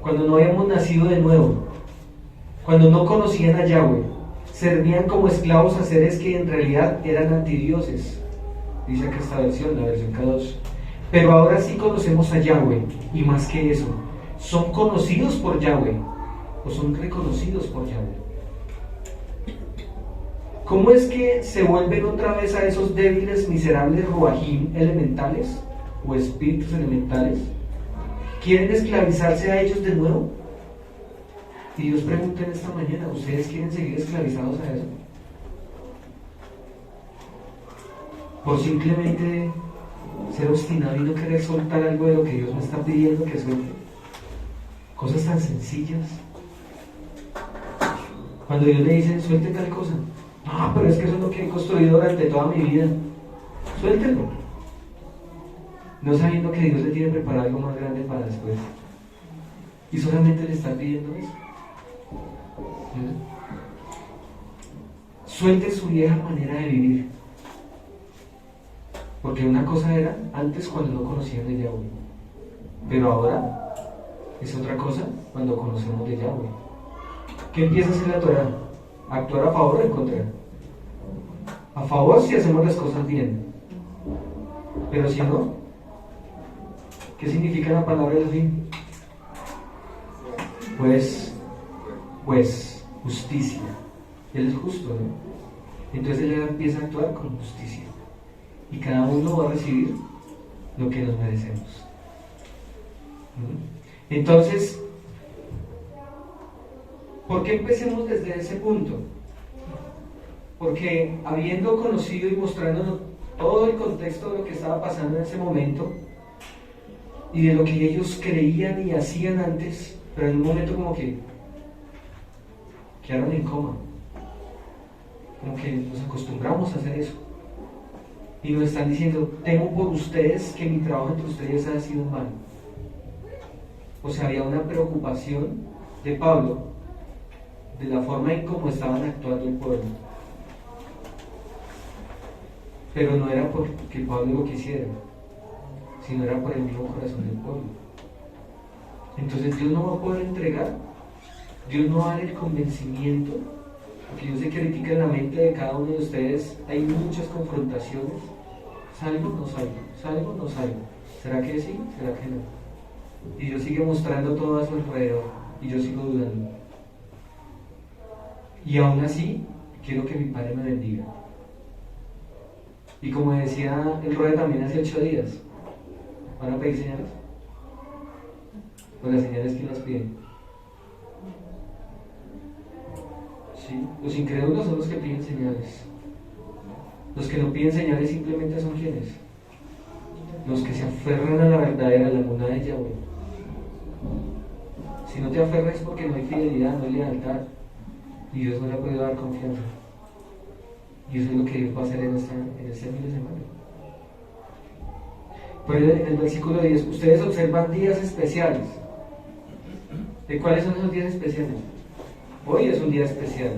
cuando no habíamos nacido de nuevo, cuando no conocían a Yahweh, servían como esclavos a seres que en realidad eran antidioses. Dice acá esta versión, la versión K2. Pero ahora sí conocemos a Yahweh, y más que eso, son conocidos por Yahweh, o son reconocidos por Yahweh. ¿Cómo es que se vuelven otra vez a esos débiles, miserables ruajim elementales, o espíritus elementales? ¿Quieren esclavizarse a ellos de nuevo? Y Dios pregunta en esta mañana, ¿ustedes quieren seguir esclavizados a eso? Por simplemente ser obstinado y no querer soltar algo de lo que Dios me está pidiendo que suelte. Cosas tan sencillas. Cuando Dios le dice, suelte tal cosa. No, pero es que eso es lo que he construido durante toda mi vida. Suéltelo. No sabiendo que Dios le tiene preparado algo más grande para después. Y solamente le está pidiendo eso. Suelte su vieja manera de vivir. Porque una cosa era antes cuando no conocían de Yahweh, pero ahora es otra cosa cuando conocemos de Yahweh. ¿Qué empieza a hacer la Torah? ¿Actuar a favor o en contra? A favor si hacemos las cosas bien, pero si no, ¿qué significa la palabra del fin? Pues, justicia. Él es justo, ¿no? Entonces él empieza a actuar con justicia. Y cada uno va a recibir lo que nos merecemos. Entonces, ¿por qué empecemos desde ese punto? Porque habiendo conocido y mostrándonos todo el contexto de lo que estaba pasando en ese momento y de lo que ellos creían y hacían antes, pero en un momento como que quedaron en coma, como que nos acostumbramos a hacer eso. Y nos están diciendo, temo por ustedes que mi trabajo entre ustedes haya sido malo. O sea, había una preocupación de Pablo de la forma en cómo estaban actuando el pueblo. Pero no era porque Pablo lo quisiera, sino era por el mismo corazón del pueblo. Entonces Dios no va a poder entregar, Dios no va a dar el convencimiento, porque yo sé que ahorita en la mente de cada uno de ustedes hay muchas confrontaciones. ¿Salgo o no salgo? ¿Salgo o no salgo? ¿Será que sí? ¿Será que no? Y Dios sigue mostrando todo a su alrededor y yo sigo dudando. Y aún así, quiero que mi Padre me bendiga. Y como decía el Roe también hace 8 días, ¿van a pedir señales? Pues las señales, ¿quién las pide? Sí, los incrédulos son los que piden señales. Los que no piden señales simplemente son quienes. Los que se aferran a la verdadera, a la emuná de Yahweh. Si no te aferras es porque no hay fidelidad, no hay lealtad. Y Dios no le ha podido dar confianza. Y eso es lo que Dios va a hacer en este fin de semana. Pero en el versículo 10, ustedes observan días especiales. ¿De cuáles son esos días especiales? Hoy es un día especial.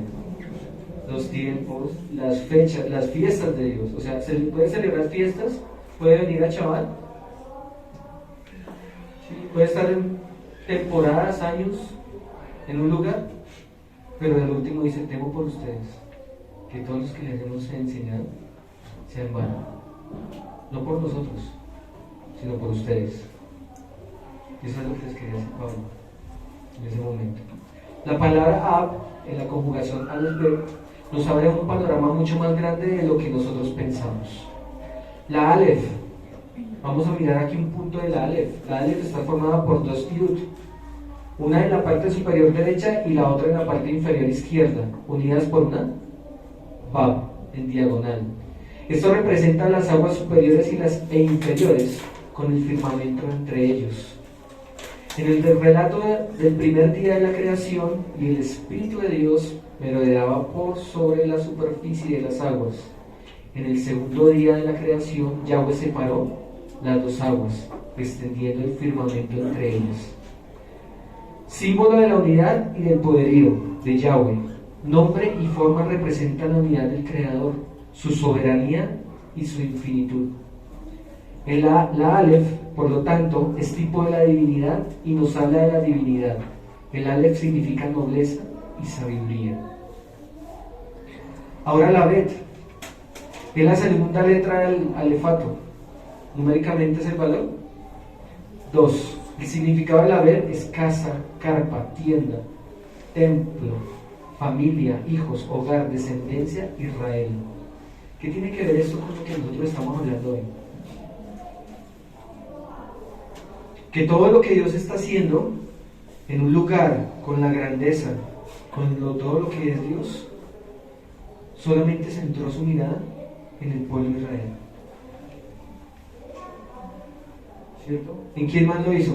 Los tiempos, las fechas, las fiestas de Dios. O sea, se puede celebrar fiestas, puede venir a Chaval, ¿sí? Puede estar en temporadas, años, en un lugar, pero el último dice, temo por ustedes, que todos los que les hemos enseñado sean vanos. No por nosotros, sino por ustedes. Y eso es lo que les quería decir Pablo en ese momento. La palabra ab, en la conjugación aleph, nos abre un panorama mucho más grande de lo que nosotros pensamos. La aleph, vamos a mirar aquí un punto de la aleph. La aleph está formada por 2 yud, una en la parte superior derecha y la otra en la parte inferior izquierda, unidas por una bab en diagonal. Esto representa las aguas superiores y las inferiores, con el firmamento entre ellos. En el relato del primer día de la creación, y el Espíritu de Dios merodeaba por sobre la superficie de las aguas. En el segundo día de la creación, Yahweh separó las 2 aguas, extendiendo el firmamento entre ellas. Símbolo de la unidad y del poderío de Yahweh. Nombre y forma representan la unidad del Creador, su soberanía y su infinitud. La Aleph, por lo tanto, es tipo de la divinidad y nos habla de la divinidad. El Aleph significa nobleza y sabiduría. Ahora la Bet es la segunda letra del alefato. Numéricamente es el valor 2. El significado de la Bet es casa, carpa, tienda, templo, familia, hijos, hogar, descendencia, Israel. ¿Qué tiene que ver esto con lo que nosotros estamos hablando hoy? Que todo lo que Dios está haciendo en un lugar con la grandeza, con todo lo que es Dios, solamente centró su mirada en el pueblo de Israel. ¿Cierto? ¿En quién más lo hizo?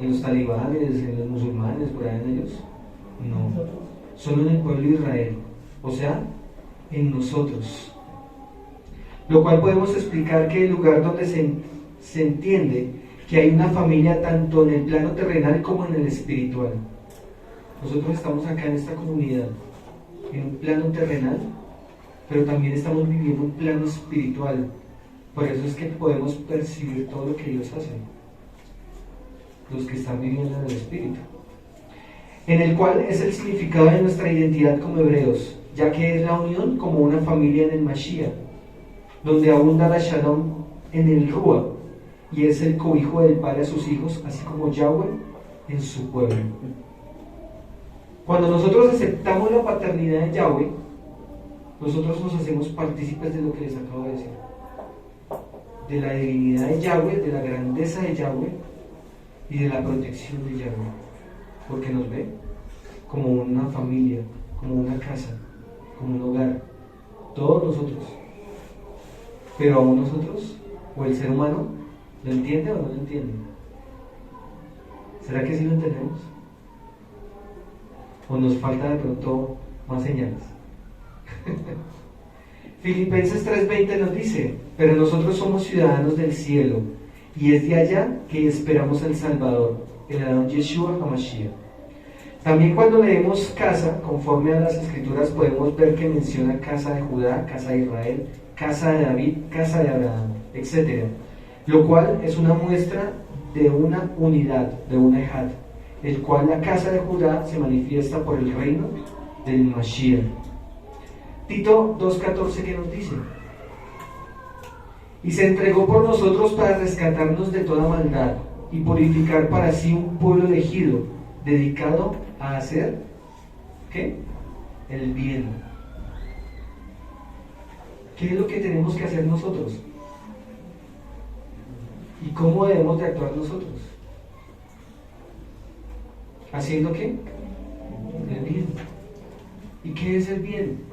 ¿En los talibanes, en los musulmanes, por ahí en ellos? No, solo en el pueblo de Israel, o sea, en nosotros. Lo cual podemos explicar que el lugar donde se entiende que hay una familia tanto en el plano terrenal como en el espiritual. Nosotros estamos acá en esta comunidad, en un plano terrenal, pero también estamos viviendo un plano espiritual. Por eso es que podemos percibir todo lo que Dios hace, los que están viviendo en el espíritu, en el cual es el significado de nuestra identidad como hebreos, ya que es la unión como una familia en el Mashiach, donde abunda la Shalom en el Ruach, y es el cobijo del Padre a sus hijos, así como Yahweh en su pueblo. Cuando nosotros aceptamos la paternidad de Yahweh, nosotros nos hacemos partícipes de lo que les acabo de decir, de la divinidad de Yahweh, de la grandeza de Yahweh y de la protección de Yahweh, porque nos ve como una familia, como una casa, como un hogar, todos nosotros. Pero aún nosotros, o el ser humano, ¿lo entiende o no lo entiende? ¿Será que sí lo entendemos? ¿O nos falta de pronto más señales? Filipenses 3:20 nos dice, pero nosotros somos ciudadanos del cielo, y es de allá que esperamos al Salvador, el Adón Yeshua HaMashiach. También cuando leemos casa, conforme a las escrituras, podemos ver que menciona casa de Judá, casa de Israel, casa de David, casa de Abraham, etc. Lo cual es una muestra de una unidad, de una ejad, el cual la casa de Judá se manifiesta por el reino del Mashiach. Tito 2:14, ¿qué nos dice? Y se entregó por nosotros para rescatarnos de toda maldad y purificar para sí un pueblo elegido, dedicado a hacer, ¿qué? El bien. ¿Qué es lo que tenemos que hacer nosotros? ¿Y cómo debemos de actuar nosotros? ¿Haciendo qué? El bien. ¿Y qué es el bien?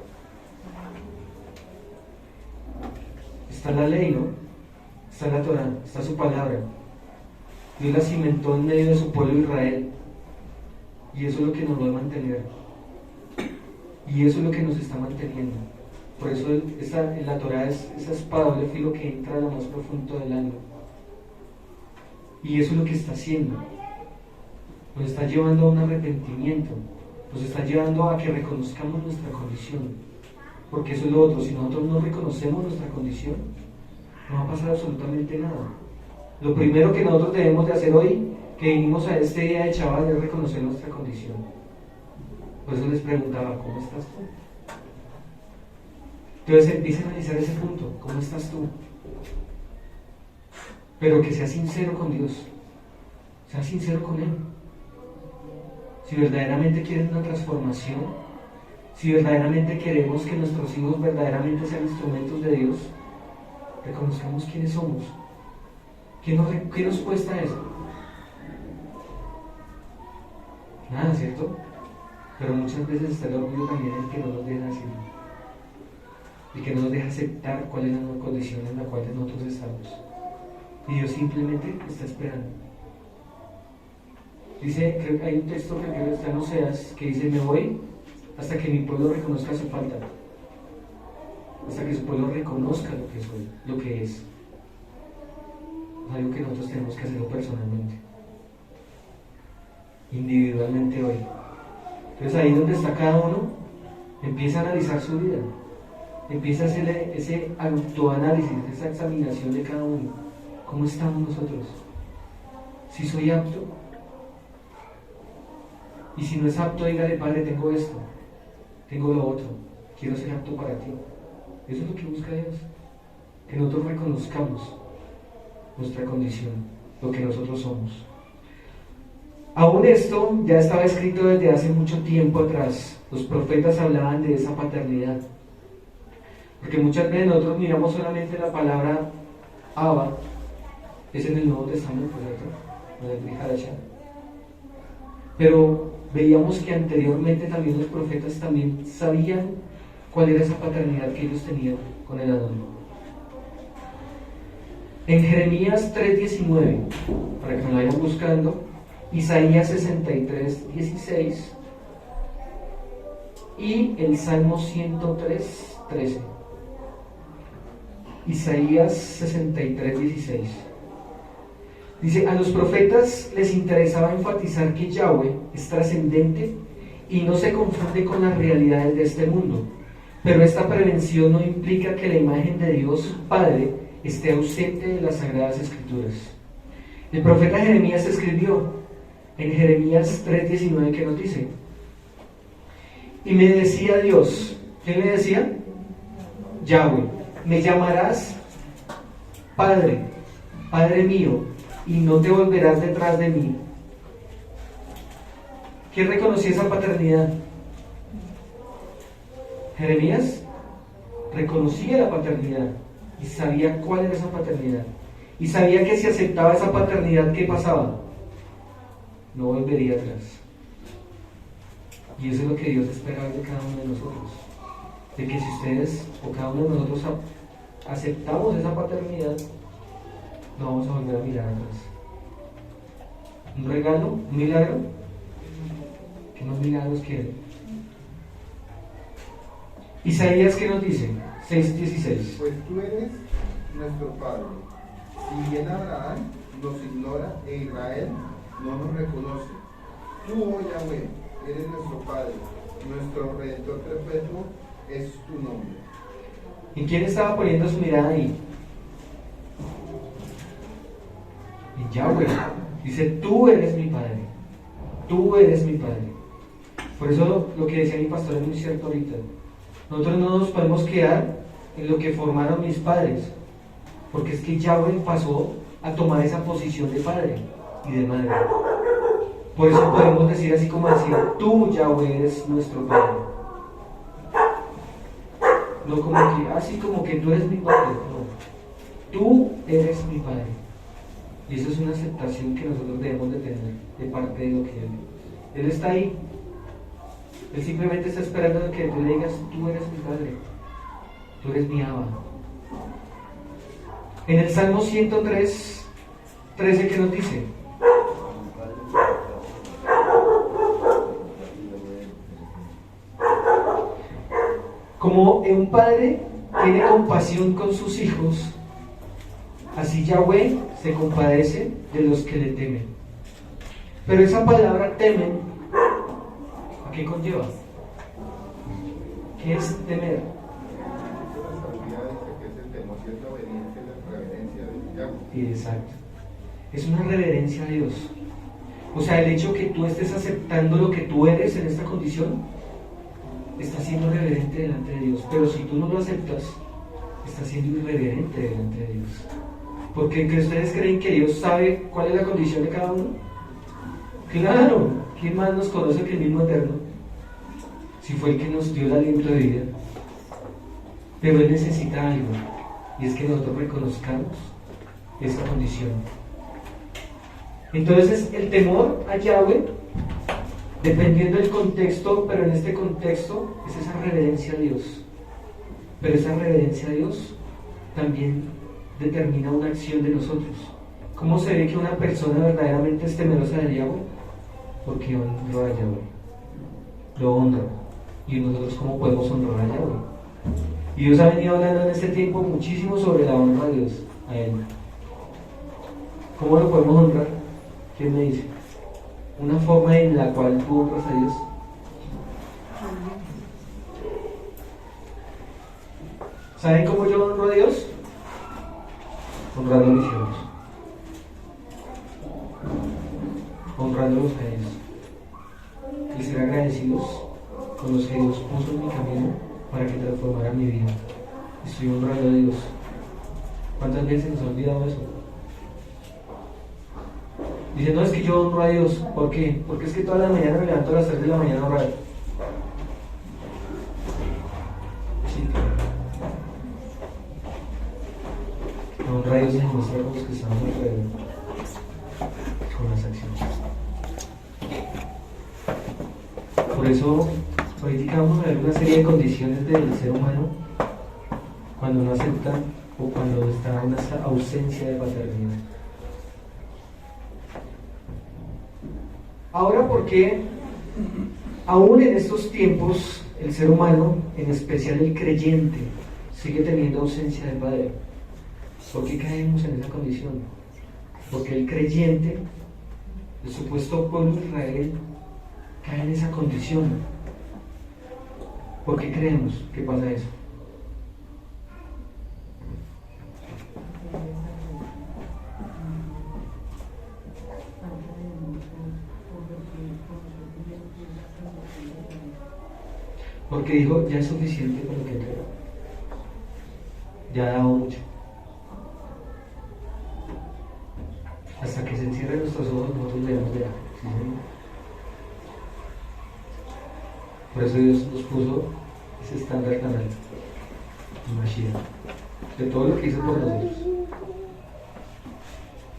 Está la ley, ¿no? Está la Torah, está su palabra. Dios la cimentó en medio de su pueblo Israel. Y eso es lo que nos va a mantener. Y eso es lo que nos está manteniendo. Por eso en la Torah es esa espada doble filo que entra a lo más profundo del alma. Y eso es lo que está haciendo. Nos está llevando a un arrepentimiento. Nos está llevando a que reconozcamos nuestra condición. Porque eso es lo otro. Si nosotros no reconocemos nuestra condición, no va a pasar absolutamente nada. Lo primero que nosotros debemos de hacer hoy, que vinimos a este día de Shabbat, es reconocer nuestra condición. Por eso les preguntaba, ¿cómo estás tú? Entonces empieza a analizar ese punto, ¿cómo estás tú? Pero que sea sincero con Dios, sea sincero con Él. Si verdaderamente quieres una transformación, si verdaderamente queremos que nuestros hijos verdaderamente sean instrumentos de Dios, reconozcamos quiénes somos. ¿Qué nos cuesta eso? Nada, ¿cierto? Pero muchas veces está el orgullo también el que no nos deja hacer y que no nos deja aceptar cuál es la condición en la cual nosotros estamos. Y Dios simplemente está esperando. Dice, creo que hay un texto que creo que está en Oseas que dice, me voy hasta que mi pueblo reconozca su falta, hasta que su pueblo reconozca lo que soy, lo que es. Es algo que nosotros tenemos que hacerlo personalmente, individualmente hoy. Entonces ahí donde está cada uno, empieza a analizar su vida, empieza a hacer ese autoanálisis, esa examinación de cada uno. ¿Cómo estamos nosotros? Si soy apto, y si no es apto, dígale, Padre, tengo esto, tengo lo otro, quiero ser apto para ti. Eso es lo que busca Dios, que nosotros reconozcamos nuestra condición, lo que nosotros somos. Aún esto ya estaba escrito desde hace mucho tiempo atrás. Los profetas hablaban de esa paternidad, porque muchas veces nosotros miramos solamente la palabra Abba, es en el Nuevo Testamento, ¿cierto? En el Brit Hadashah. Pero veíamos que anteriormente también los profetas también sabían cuál era esa paternidad que ellos tenían con el Adón. En Jeremías 3:19, para que me lo vayan buscando, Isaías 63:16 y el Salmo 103:13. Isaías 63:16. Dice, a los profetas les interesaba enfatizar que Yahweh es trascendente y no se confunde con las realidades de este mundo, pero esta prevención no implica que la imagen de Dios Padre esté ausente de las Sagradas Escrituras. El profeta Jeremías escribió en Jeremías 3:19 que nos dice, y me decía Dios, ¿quién le decía? Yahweh, me llamarás Padre, Padre mío, y no te volverás detrás de mí. ¿Quién reconocía esa paternidad? Jeremías reconocía la paternidad y sabía cuál era esa paternidad. Y sabía que si aceptaba esa paternidad, ¿qué pasaba? No volvería atrás. Y eso es lo que Dios espera de cada uno de nosotros. De que si ustedes o cada uno de nosotros aceptamos esa paternidad, no vamos a volver a mirar atrás. Un regalo, un milagro. ¿Qué más milagros quieren? Isaías, ¿qué nos dice? 6:16. Pues tú eres nuestro Padre. Si bien Abraham nos ignora e Israel no nos reconoce, tú, oh Yahweh, eres nuestro Padre, nuestro Redentor perpetuo es tu nombre. ¿En quién estaba poniendo su mirada ahí? En Yahweh. Dice, tú eres mi Padre. Tú eres mi Padre. Por eso lo que decía mi pastor es muy cierto ahorita. Nosotros no nos podemos quedar en lo que formaron mis padres, porque es que Yahweh pasó a tomar esa posición de padre y de madre. Por eso podemos decir así como decir, tú Yahweh eres nuestro Padre. No como que, así como que tú eres mi Padre, no. Tú eres mi Padre. Y eso es una aceptación que nosotros debemos de tener de parte de lo que Él está ahí. Él simplemente está esperando que tú le digas, tú eres mi Padre, tú eres mi Abba. En el Salmo 103, 13, ¿qué nos dice? Como un padre tiene compasión con sus hijos, así Yahweh se compadece de los que le temen. Pero esa palabra temen, ¿a qué conlleva? ¿Qué es temer? La Biblia dice que es el temor y es la obediencia y la reverencia de Yahweh. Y exacto. Es una reverencia a Dios. O sea, el hecho que tú estés aceptando lo que tú eres en esta condición, estás siendo reverente delante de Dios. Pero si tú no lo aceptas, estás siendo irreverente delante de Dios. Porque ¿que ustedes creen que Dios sabe cuál es la condición de cada uno? Claro, ¿quién más nos conoce que el mismo Eterno? Si fue el que nos dio el aliento de vida. Pero Él necesita algo, y es que nosotros reconozcamos esa condición. Entonces, el temor a Yahweh, dependiendo del contexto, pero en este contexto, es esa reverencia a Dios. Pero esa reverencia a Dios también determina una acción de nosotros. ¿Cómo se ve que una persona verdaderamente es temerosa de Yahweh? Porque honra a Yahweh, lo honra. Y nosotros, ¿cómo podemos honrar a Yahweh? Y Dios ha venido hablando en este tiempo muchísimo sobre la honra a Dios, a Él. ¿Cómo lo podemos honrar? ¿Quién me dice? Una forma en la cual tú honras a Dios. ¿Saben cómo yo honro a Dios? Honrando a mis hijos, honrándolos a ellos y ser agradecidos con los que Dios puso en mi camino para que transformara mi vida. Estoy honrando a Dios. ¿Cuántas veces nos ha olvidado eso? Dice, no, es que yo honro a Dios. ¿Por qué? Porque es que toda la mañana me levanto a las 3 de la mañana a orar. Sí. La honra a Dios se demuestra con los que estamos alrededor, con las acciones. Por eso, ahorita vamos a ver una serie de condiciones del ser humano cuando no acepta o cuando está en esa ausencia de paternidad. Ahora, ¿por qué aún en estos tiempos el ser humano, en especial el creyente, sigue teniendo ausencia de padre? ¿Por qué caemos en esa condición? Porque el creyente, el supuesto pueblo de Israel, cae en esa condición. ¿Por qué creemos que pasa eso? Porque dijo, ya es suficiente con lo que entrega. Ya ha dado mucho. Hasta que se encierren nuestros ojos, nosotros debemos ver. ¿Sí? Por eso Dios nos puso ese estándar tan alto, Mashiach, de todo lo que hizo por nosotros.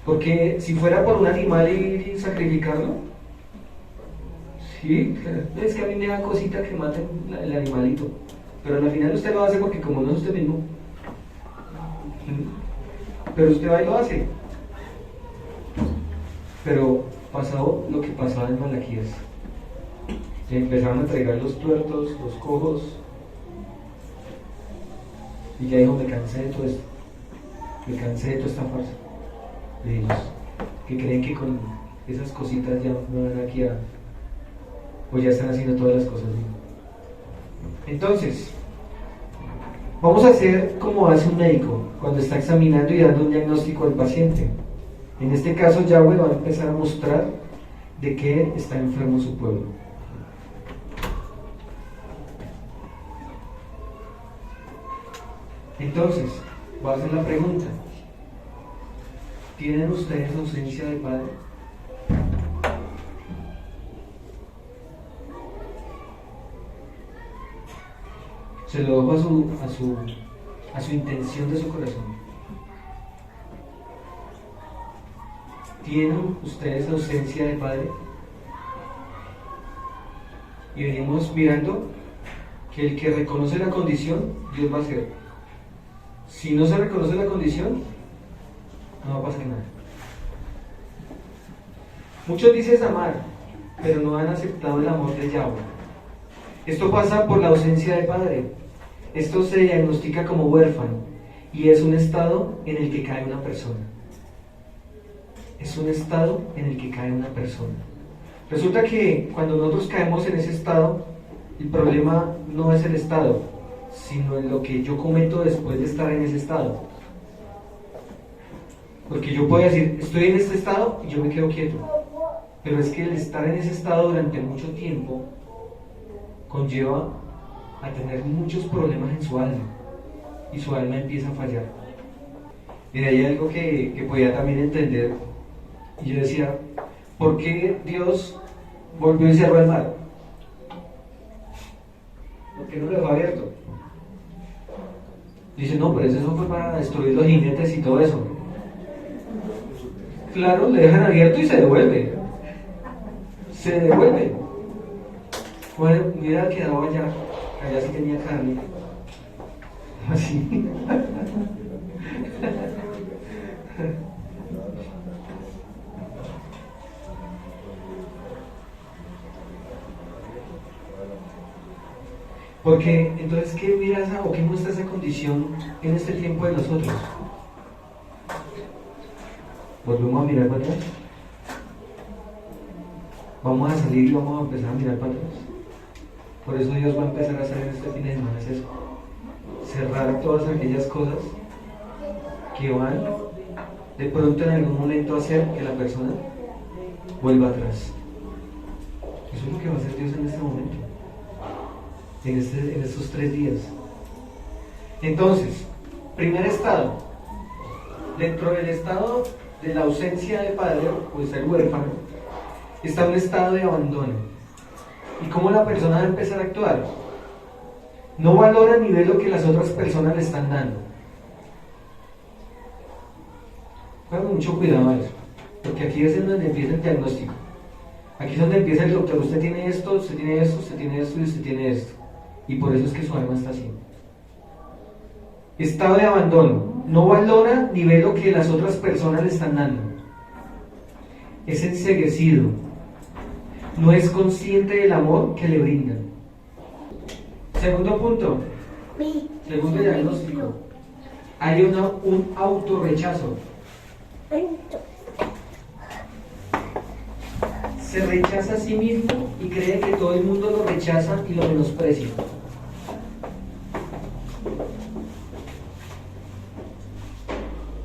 Porque si fuera por un animal y sacrificarlo, sí, es que a mí me da cosita que maten el animalito, pero al final usted lo hace porque como no es usted mismo, pero usted va y lo hace. Pero pasó lo que pasaba en Malaquías. Empezaron a entregar los tuertos, los cojos, Y ya dijo, me cansé de todo esto, me cansé de toda esta farsa de ellos, que creen que con esas cositas ya me van aquí a, o ya están haciendo todas las cosas bien. Entonces, vamos a hacer como hace un médico cuando está examinando y dando un diagnóstico al paciente. En este caso, Yahweh va a empezar a mostrar de qué está enfermo su pueblo. Entonces, voy a hacer la pregunta: ¿tienen ustedes ausencia de padre? Se lo dejo a su intención de su corazón. ¿Tienen ustedes ausencia de padre? Y venimos mirando que el que reconoce la condición, Dios va a hacer. Si no se reconoce la condición, no va a pasar nada. Muchos dicen amar, pero no han aceptado el amor de Yahweh. Esto pasa por la ausencia de padre. Esto se diagnostica como huérfano y es un estado en el que cae una persona. Es un estado en el que cae una persona. Resulta que cuando nosotros caemos en ese estado, el problema no es el estado, sino en lo que yo cometo después de estar en ese estado. Porque yo puedo decir, estoy en este estado y yo me quedo quieto. Pero es que el estar en ese estado durante mucho tiempo conlleva a tener muchos problemas en su alma. Y su alma empieza a fallar. Y de ahí hay algo que podía también entender. Y yo decía, ¿por qué Dios volvió y cerró el mar? ¿Por qué no lo dejó abierto? Dice, no, pero eso fue para destruir los jinetes y todo eso. Claro, le dejan abierto y se devuelve. Se devuelve. Bueno, mira, quedaba allá sí tenía carne. Así. Porque entonces, ¿qué mira esa o qué muestra esa condición en este tiempo de nosotros? Volvemos a mirar para atrás. Vamos a salir y vamos a empezar a mirar para atrás. Por eso Dios va a empezar a hacer en este fin de semana es eso. Cerrar todas aquellas cosas que van de pronto en algún momento a hacer que la persona vuelva atrás. Eso es lo que va a hacer Dios en este momento. En estos 3 días. Entonces, primer estado, dentro del estado de la ausencia de padre, pues el huérfano, está un estado de abandono. ¿Y cómo la persona va a empezar a actuar? No valora ni ve lo que las otras personas le están dando. Pongan mucho cuidado a eso, porque aquí es donde empieza el diagnóstico. Aquí es donde empieza el doctor, usted tiene esto, usted tiene esto, usted tiene esto y usted tiene esto. Y por eso es que su alma está así. Estado de abandono. No valora ni ve lo que las otras personas le están dando. Es enceguecido. No es consciente del amor que le brindan. Segundo punto. Segundo diagnóstico. Hay un autorrechazo. Se rechaza a sí mismo y cree que todo el mundo lo rechaza y lo menosprecia.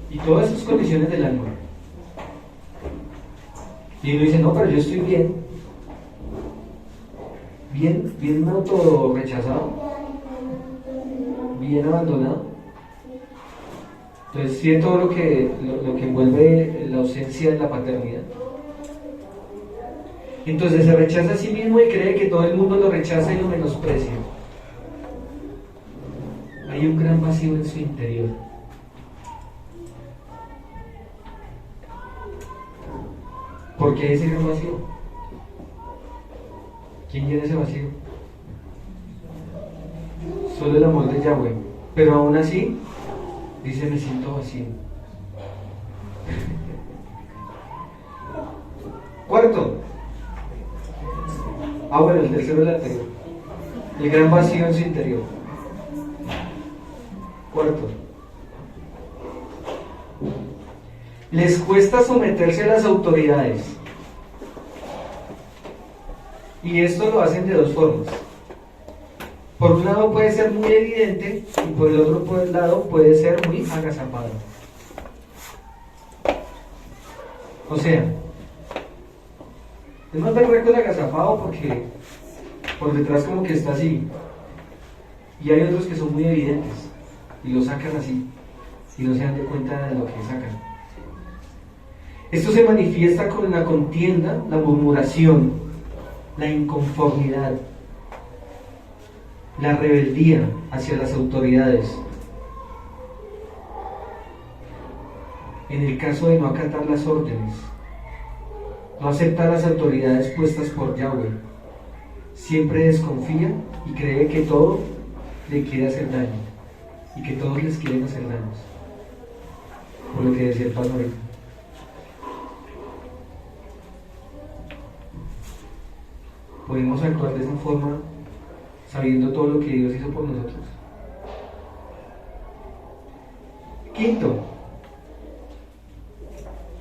Y todas esas condiciones del alma. Y uno dice, no, pero yo estoy bien. Bien autorrechazado. Bien abandonado. Entonces, sí, todo lo que envuelve la ausencia de la paternidad. Entonces se rechaza a sí mismo y cree que todo el mundo lo rechaza y lo menosprecia. Hay un gran vacío en su interior. ¿Por qué ese gran vacío? ¿Quién llena ese vacío? Solo el amor de Yahweh. Pero aún así, dice, me siento vacío. Cuarto. Bueno, el tercero es el anterior. El gran vacío en su interior. Cuarto, les cuesta someterse a las autoridades. Y esto lo hacen de dos formas. Por un lado puede ser muy evidente y por el otro lado puede ser muy agazapado. O sea, es más berraco el agazapado porque por detrás como que está así. Y hay otros que son muy evidentes y lo sacan así y no se dan de cuenta de lo que sacan. Esto se manifiesta con la contienda, la murmuración, la inconformidad, la rebeldía hacia las autoridades. En el caso de no acatar las órdenes, no aceptar las autoridades puestas por Yahweh, siempre desconfía y cree que todo le quiere hacer daño y que todos les quieren hacer daños, por lo que decía el Padre ahorita. Podemos actuar de esa forma sabiendo todo lo que Dios hizo por nosotros. Quinto,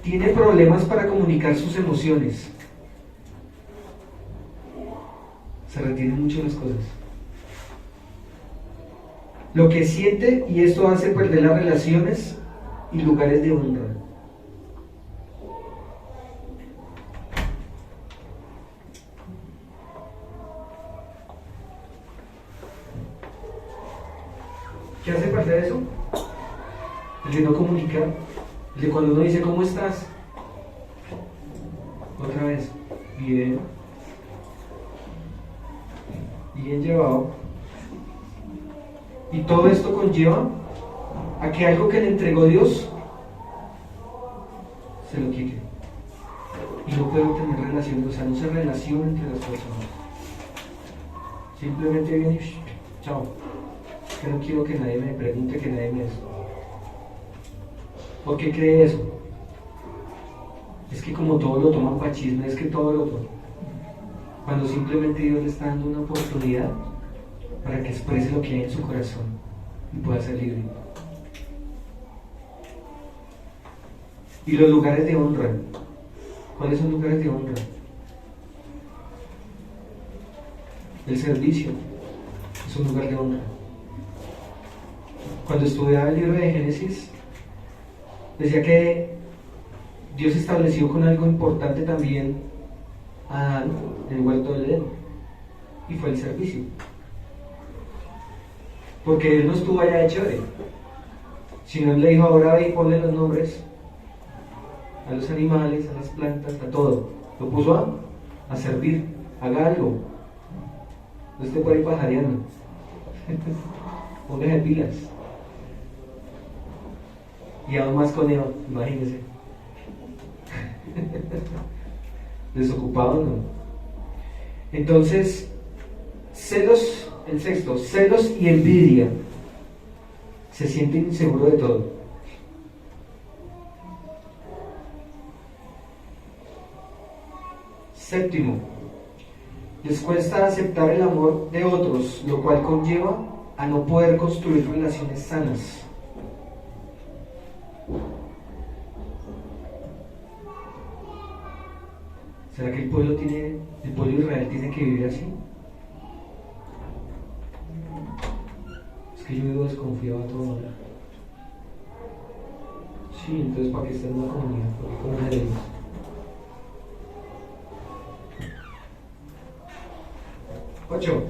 tiene problemas para comunicar sus emociones. Se retienen mucho las cosas. Lo que siente, y esto hace perder las relaciones y lugares de honra. ¿Qué hace perder eso? El de no comunicar, el de cuando uno dice ¿cómo estás? Otra vez, bien, bien llevado. Y todo esto conlleva a que algo que le entregó Dios se lo quite. Y no puede tener relaciones, o sea, no se relaciona entre las personas. Simplemente viene y chao. Que no quiero que nadie me pregunte, que nadie me... ¿Por qué cree eso? Es que como todo lo toman para chisme, es que todo lo toman. Cuando simplemente Dios le está dando una oportunidad para que exprese lo que hay en su corazón y pueda ser libre. Y los lugares de honra. ¿Cuáles son lugares de honra? El servicio es un lugar de honra. Cuando estudiaba el libro de Génesis, decía que Dios estableció con algo importante también a Adán en el huerto del Edén, y fue el servicio. Porque él no estuvo allá de chévere, sino él le dijo: ahora ve y ponle los nombres a los animales, a las plantas, a todo. Lo puso a servir, haga algo. No esté por ahí pajareando. Póngase pilas. Y aún más con Eva, imagínense. Desocupado, ¿no? Entonces, celos, el sexto, celos y envidia. Se siente inseguro de todo. Séptimo, les cuesta aceptar el amor de otros, lo cual conlleva a no poder construir relaciones sanas. ¿Será que el pueblo Israel tiene que vivir así? Es que yo vivo desconfiado a todo ahora. Sí, entonces ¿para qué está en una comunidad? ¿Para qué comunidad de Dios? 8.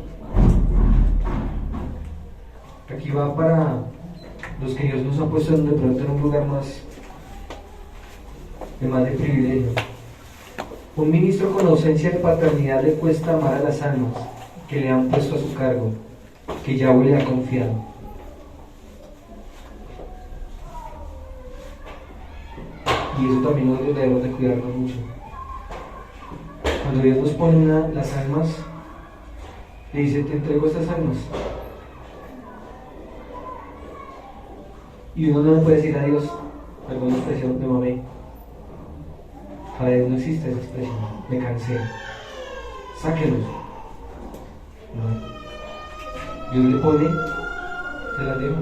Aquí va para los que Dios nos ha puesto de pronto en un lugar más de privilegio. Un ministro con ausencia de paternidad le cuesta amar a las almas que le han puesto a su cargo, que Yahweh le ha confiado. Y eso también nosotros debemos de cuidarnos mucho. Cuando Dios nos pone las almas, le dice: te entrego estas almas. Y uno no le puede decir a Dios, perdón la expresión, me mamé. Para Dios no existe esa expresión, me cansé. Sáquelos. No. Dios le pone, se las dejo.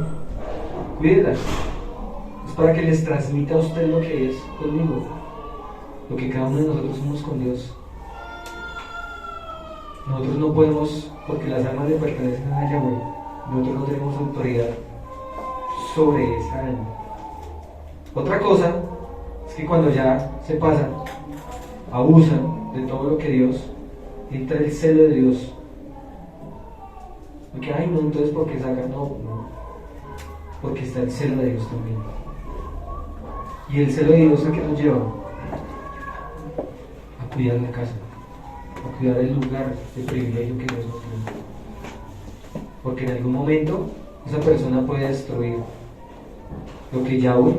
Cuídela. Es para que les transmita a usted lo que es conmigo, lo que cada uno de nosotros somos con Dios. Nosotros no podemos, porque las almas le pertenecen a Yahweh, nosotros no tenemos autoridad sobre esa alma. Otra cosa es que cuando ya se pasan, abusan de todo lo que Dios, entra el celo de Dios. Porque, ay no, entonces ¿por qué sacan? No, porque está el celo de Dios también. Y el celo de Dios ¿a qué nos lleva? A cuidar la casa, a cuidar el lugar de privilegio que Dios nos da. Porque en algún momento esa persona puede destruir lo que Yahweh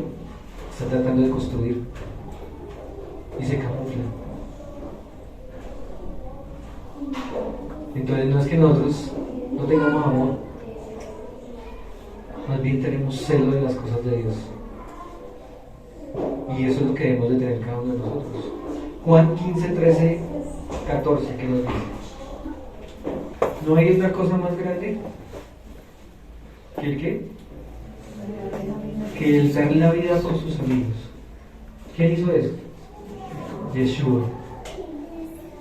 está tratando de construir y se camufla. Entonces no es que nosotros no tengamos amor, más bien tenemos celo de las cosas de Dios, y eso es lo que debemos de tener cada uno de nosotros. Juan 15, 13, 14, que nos dice: no hay otra cosa más grande que el qué, que el dar la vida por sus amigos. ¿Quién hizo eso? Yeshua.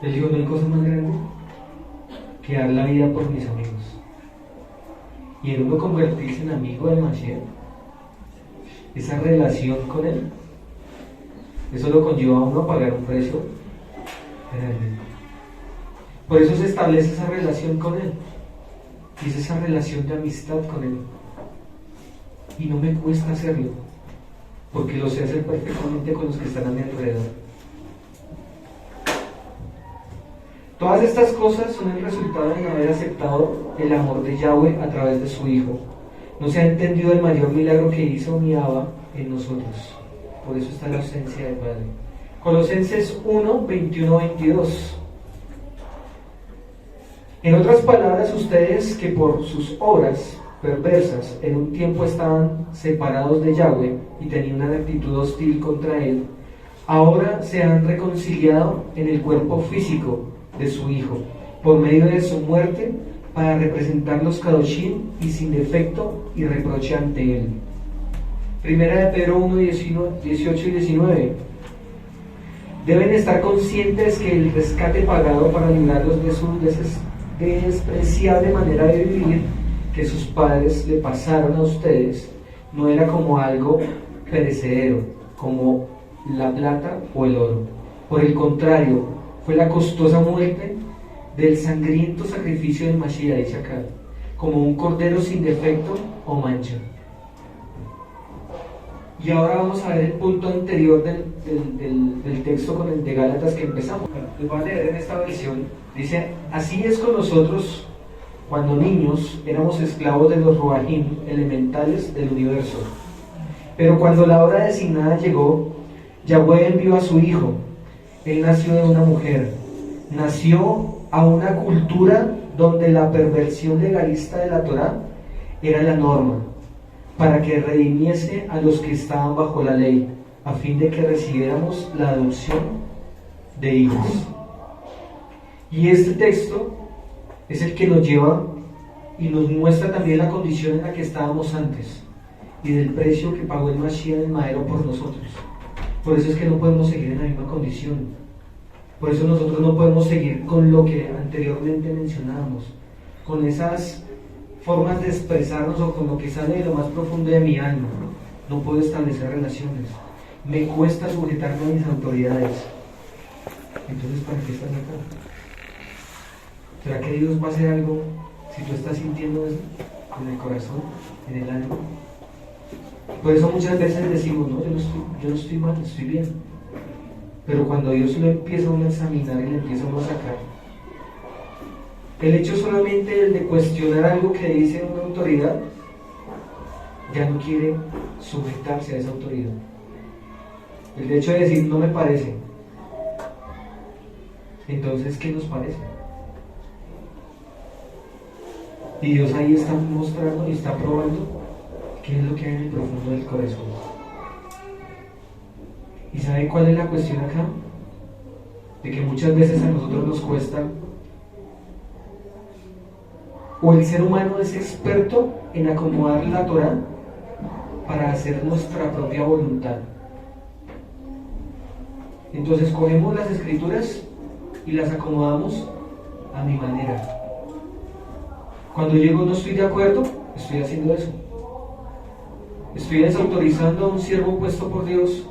Él dijo: no hay cosa más grande que dar la vida por mis amigos. Y en uno convertirse en amigo de Mashiach, esa relación con él, eso lo conlleva a uno a pagar un precio grande. Por eso se establece esa relación con él, y es esa relación de amistad con él. Y no me cuesta hacerlo, porque lo sé hacer perfectamente con los que están a mi alrededor. Todas estas cosas son el resultado de haber aceptado el amor de Yahweh a través de su Hijo. No se ha entendido el mayor milagro que hizo mi Abba en nosotros. Por eso está la ausencia del Padre. Colosenses 1, 21, 22. En otras palabras, ustedes que por sus obras perversas en un tiempo estaban separados de Yahweh y tenían una actitud hostil contra él, ahora se han reconciliado en el cuerpo físico de su Hijo, por medio de su muerte, para representarlos kadoshim y sin defecto y reproche ante él. Primera de Pedro 1, 18 y 19. Deben estar conscientes que el rescate pagado para librarlos de su despreciable manera de vivir que sus padres le pasaron a ustedes no era como algo perecedero, como la plata o el oro. Por el contrario, fue la costosa muerte del sangriento sacrificio del Mashiach, dice acá, como un cordero sin defecto o mancha. Y ahora vamos a ver el punto anterior del texto con el de Gálatas que empezamos. Les voy a leer en esta versión. Dice: así es con nosotros cuando niños éramos esclavos de los ruajim elementales del universo. Pero cuando la hora designada llegó, Yahweh envió a su Hijo. Él nació de una mujer, nació a una cultura donde la perversión legalista de la Torá era la norma, para que redimiese a los que estaban bajo la ley, a fin de que recibiéramos la adopción de hijos. Y este texto es el que nos lleva y nos muestra también la condición en la que estábamos antes y del precio que pagó el Mashiach del madero por nosotros. Por eso es que no podemos seguir en la misma condición. Por eso nosotros no podemos seguir con lo que anteriormente mencionábamos, con esas formas de expresarnos o con lo que sale de lo más profundo de mi alma. No puedo establecer relaciones. Me cuesta sujetarme a mis autoridades. Entonces, ¿para qué estás acá? ¿Será que Dios va a hacer algo si tú estás sintiendo eso en el corazón, en el alma? Por eso muchas veces decimos: no, yo no estoy mal, estoy bien. Pero cuando Dios lo empieza a uno a examinar y le empieza a uno a sacar, el hecho solamente de cuestionar algo que dice una autoridad, ya no quiere sujetarse a esa autoridad. El hecho de decir: no me parece. Entonces, ¿qué nos parece? Y Dios ahí está mostrando y está probando qué es lo que hay en el profundo del corazón. ¿Y sabe cuál es la cuestión acá? De que muchas veces a nosotros nos cuesta, o el ser humano es experto en acomodar la Torá para hacer nuestra propia voluntad. Entonces cogemos las escrituras y las acomodamos a mi manera. Cuando llego no estoy de acuerdo, estoy haciendo eso. Estoy desautorizando a un siervo puesto por Dios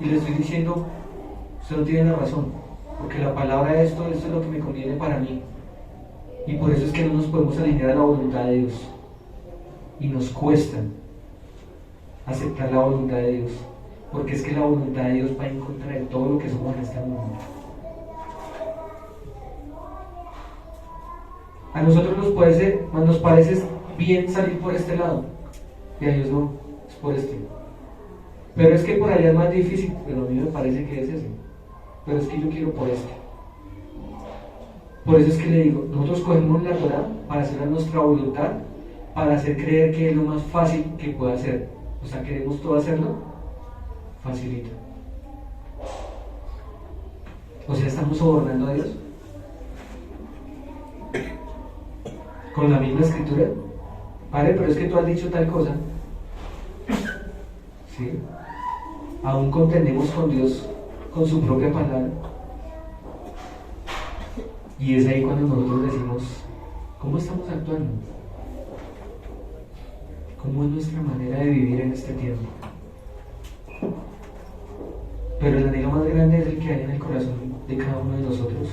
y le estoy diciendo, usted no tiene la razón, porque la palabra de esto es lo que me conviene para mí. Y por eso es que no nos podemos alinear a la voluntad de Dios. Y nos cuesta aceptar la voluntad de Dios, porque es que la voluntad de Dios va en contra de todo lo que somos en este mundo. A nosotros nos parece bien salir por este lado, y a Dios no, es por este. Pero es que por allá es más difícil, pero a mí me parece que es ese. Pero es que yo quiero por este. Por eso es que le digo, nosotros cogemos la Torá para hacer a nuestra voluntad, para hacer creer que es lo más fácil que pueda hacer. O sea, queremos todo hacerlo facilito. O sea, estamos sobornando a Dios con la misma escritura. Padre, pero es que tú has dicho tal cosa. ¿Sí? Aún contendemos con Dios con su propia palabra. Y es ahí cuando nosotros decimos, ¿cómo estamos actuando? ¿Cómo es nuestra manera de vivir en este tiempo? Pero el anhelo más grande es el que hay en el corazón de cada uno de nosotros,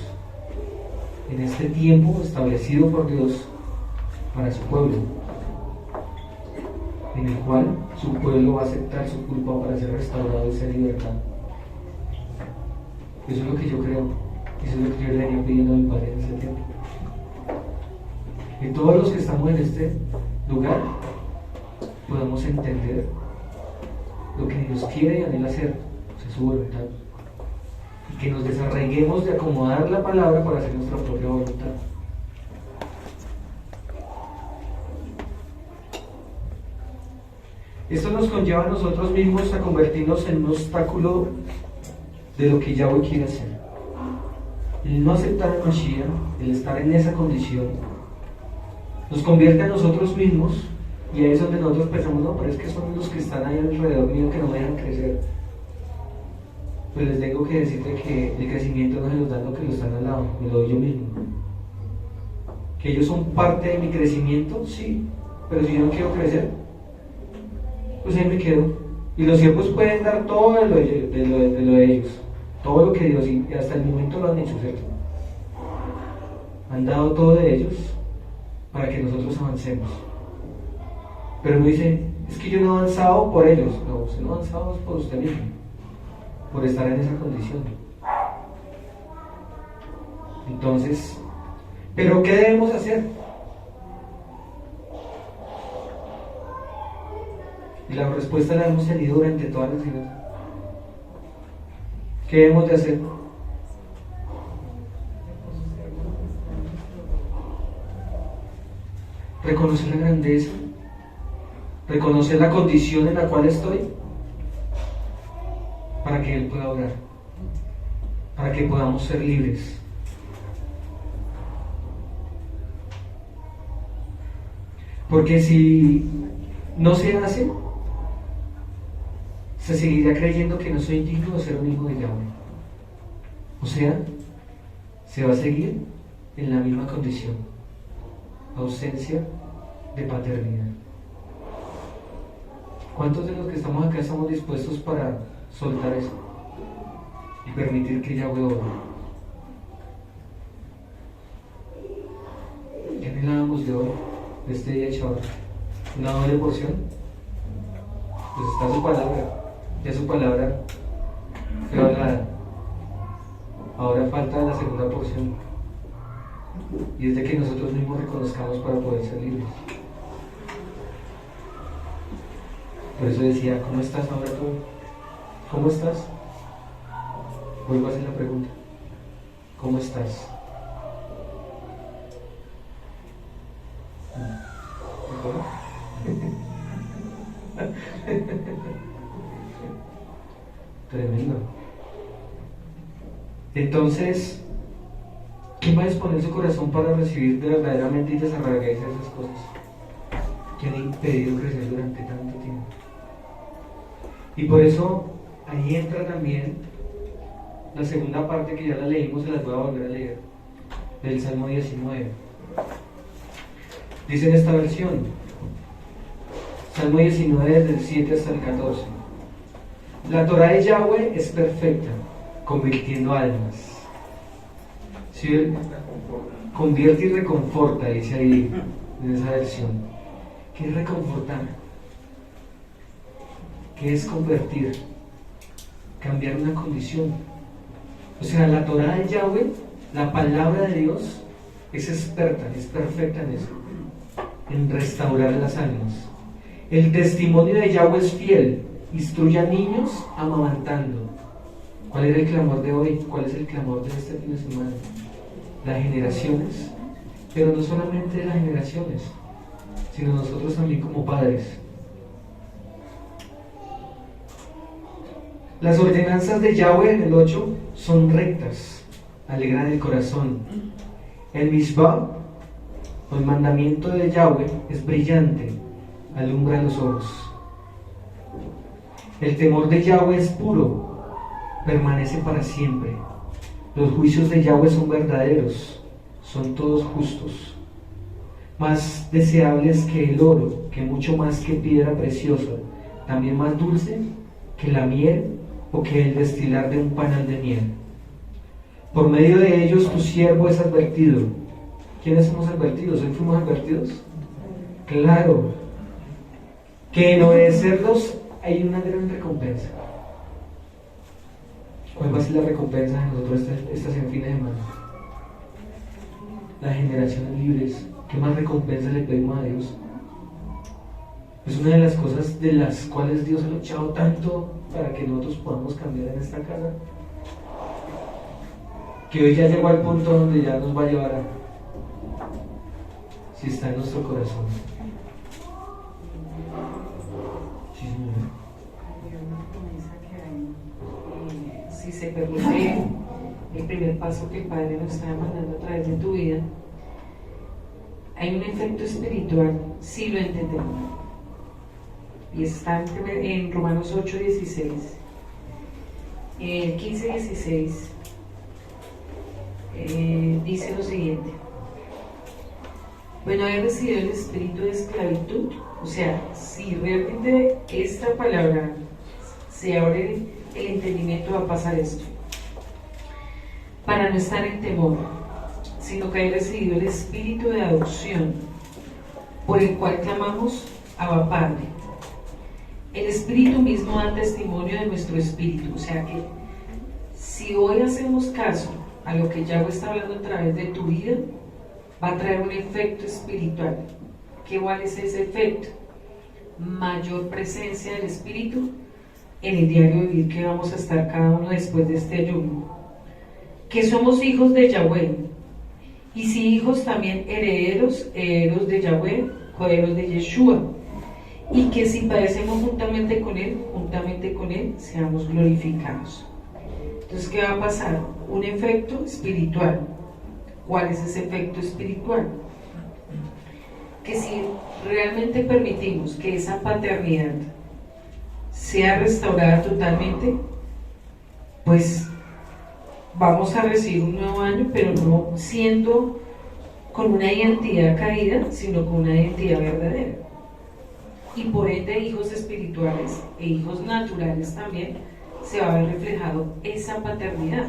en este tiempo establecido por Dios para su pueblo, en el cual su pueblo va a aceptar su culpa para ser restaurado y ser libertado. Eso es lo que yo creo, eso es lo que yo le venía pidiendo a mi Padre en ese tiempo. Que todos los que estamos en este lugar podamos entender lo que Dios quiere y anhela hacer, o sea, su voluntad, y que nos desarraiguemos de acomodar la palabra para hacer nuestra propia voluntad. Esto nos conlleva a nosotros mismos a convertirnos en un obstáculo de lo que Yahweh quiere hacer. El no aceptar a Mashiach, el estar en esa condición, nos convierte a nosotros mismos, y ahí es donde nosotros pensamos, no, pero es que son los que están ahí alrededor mío que no me dejan crecer. Pues les tengo que decirte que el crecimiento no se los da lo que lo están al lado, me lo doy yo mismo. Que ellos son parte de mi crecimiento, sí, pero si yo no quiero crecer, pues ahí me quedo. Y los siervos pueden dar todo de lo de ellos, todo lo que Dios, y hasta el momento lo han hecho, ¿cierto? Han dado todo de ellos para que nosotros avancemos. Pero uno dice, es que yo no he avanzado por ellos. No, usted no ha avanzado por usted mismo, por estar en esa condición. Entonces, ¿pero qué debemos hacer? Y la respuesta la hemos tenido durante todas las vidas. ¿Qué debemos de hacer? Reconocer la grandeza, reconocer la condición en la cual estoy, para que Él pueda orar, para que podamos ser libres. Porque si no se hace, se seguirá creyendo que no soy digno de ser un hijo de Yahweh. O sea, se va a seguir en la misma condición, ausencia de paternidad. ¿Cuántos de los que estamos acá estamos dispuestos para soltar eso y permitir que Yahweh obre? ¿Qué anhelábamos de hoy, de este día de Shabbat? ¿Una doble porción? Pues está su palabra, ya su palabra fue hablada. Ahora falta la segunda porción, y es de que nosotros mismos reconozcamos para poder ser libres. Por eso decía, ¿cómo estás ahora tú? ¿Cómo estás? Vuelvo a hacer la pregunta, ¿cómo estás? ¿Cómo? Tremendo. Entonces, ¿quién va a disponer su corazón para recibir verdaderamente y desarraigarse esas cosas que han impedido crecer durante tanto tiempo? Y por eso ahí entra también la segunda parte que ya la leímos, se las voy a volver a leer, del Salmo 19. Dice en esta versión, Salmo 19 del 7 hasta el 14. La Torá de Yahweh es perfecta, convirtiendo almas. ¿Sí? Convierte y reconforta, dice ahí en esa versión. ¿Qué es reconfortar? ¿Qué es convertir? Cambiar una condición. O sea, la Torá de Yahweh, la palabra de Dios, es experta, es perfecta en eso, en restaurar las almas. El testimonio de Yahweh es fiel, instruye a niños amamantando. ¿Cuál era el clamor de hoy? ¿Cuál es el clamor de este fin de semana? Las generaciones, pero no solamente de las generaciones, sino nosotros también como padres. Las ordenanzas de Yahweh en el 8 son rectas, alegran el corazón. El Mishpah, o el mandamiento de Yahweh, es brillante, alumbra los ojos. El temor de Yahweh es puro, permanece para siempre. Los juicios de Yahweh son verdaderos, son todos justos. Más deseables que el oro, que mucho más que piedra preciosa, también más dulce que la miel o que el destilar de un panal de miel. Por medio de ellos tu siervo es advertido. ¿Quiénes somos advertidos? ¿Hoy fuimos advertidos? Claro, que en obedecerlos hay una gran recompensa. ¿Cuál va a ser la recompensa de nosotros esta fin de semana? Las generaciones libres. ¿Qué más recompensa le pedimos a Dios? Es una de las cosas de las cuales Dios ha luchado tanto para que nosotros podamos cambiar en esta casa, que hoy ya llegó al punto donde ya nos va a llevar a, si está en nuestro corazón. Sí, señora. Hay una promesa que hay, si se permite el primer paso que el Padre nos está mandando a través de tu vida, hay un efecto espiritual, si lo entendemos. Y está en Romanos 8:16. En el 15:16 dice lo siguiente: bueno, he recibido el espíritu de esclavitud. O sea, si realmente esta palabra se abre el entendimiento, va a pasar esto. Para no estar en temor, sino que he recibido el espíritu de adopción, por el cual clamamos Abba Padre. El Espíritu mismo da testimonio de nuestro espíritu. O sea que si hoy hacemos caso a lo que Yahweh está hablando a través de tu vida, va a traer un efecto espiritual. ¿Cuál es ese efecto? Mayor presencia del Espíritu en el diario vivir que vamos a estar cada uno después de este ayuno. Que somos hijos de Yahweh, y si hijos también herederos de Yahweh, herederos de Yeshua, y que si padecemos juntamente con Él seamos glorificados. Entonces, ¿qué va a pasar? Un efecto espiritual. ¿Cuál es ese efecto espiritual? Que si realmente permitimos que esa paternidad sea restaurada totalmente, pues vamos a recibir un nuevo año, pero no siendo con una identidad caída, sino con una identidad verdadera. Y por ende, hijos espirituales e hijos naturales también se va a ver reflejado esa paternidad.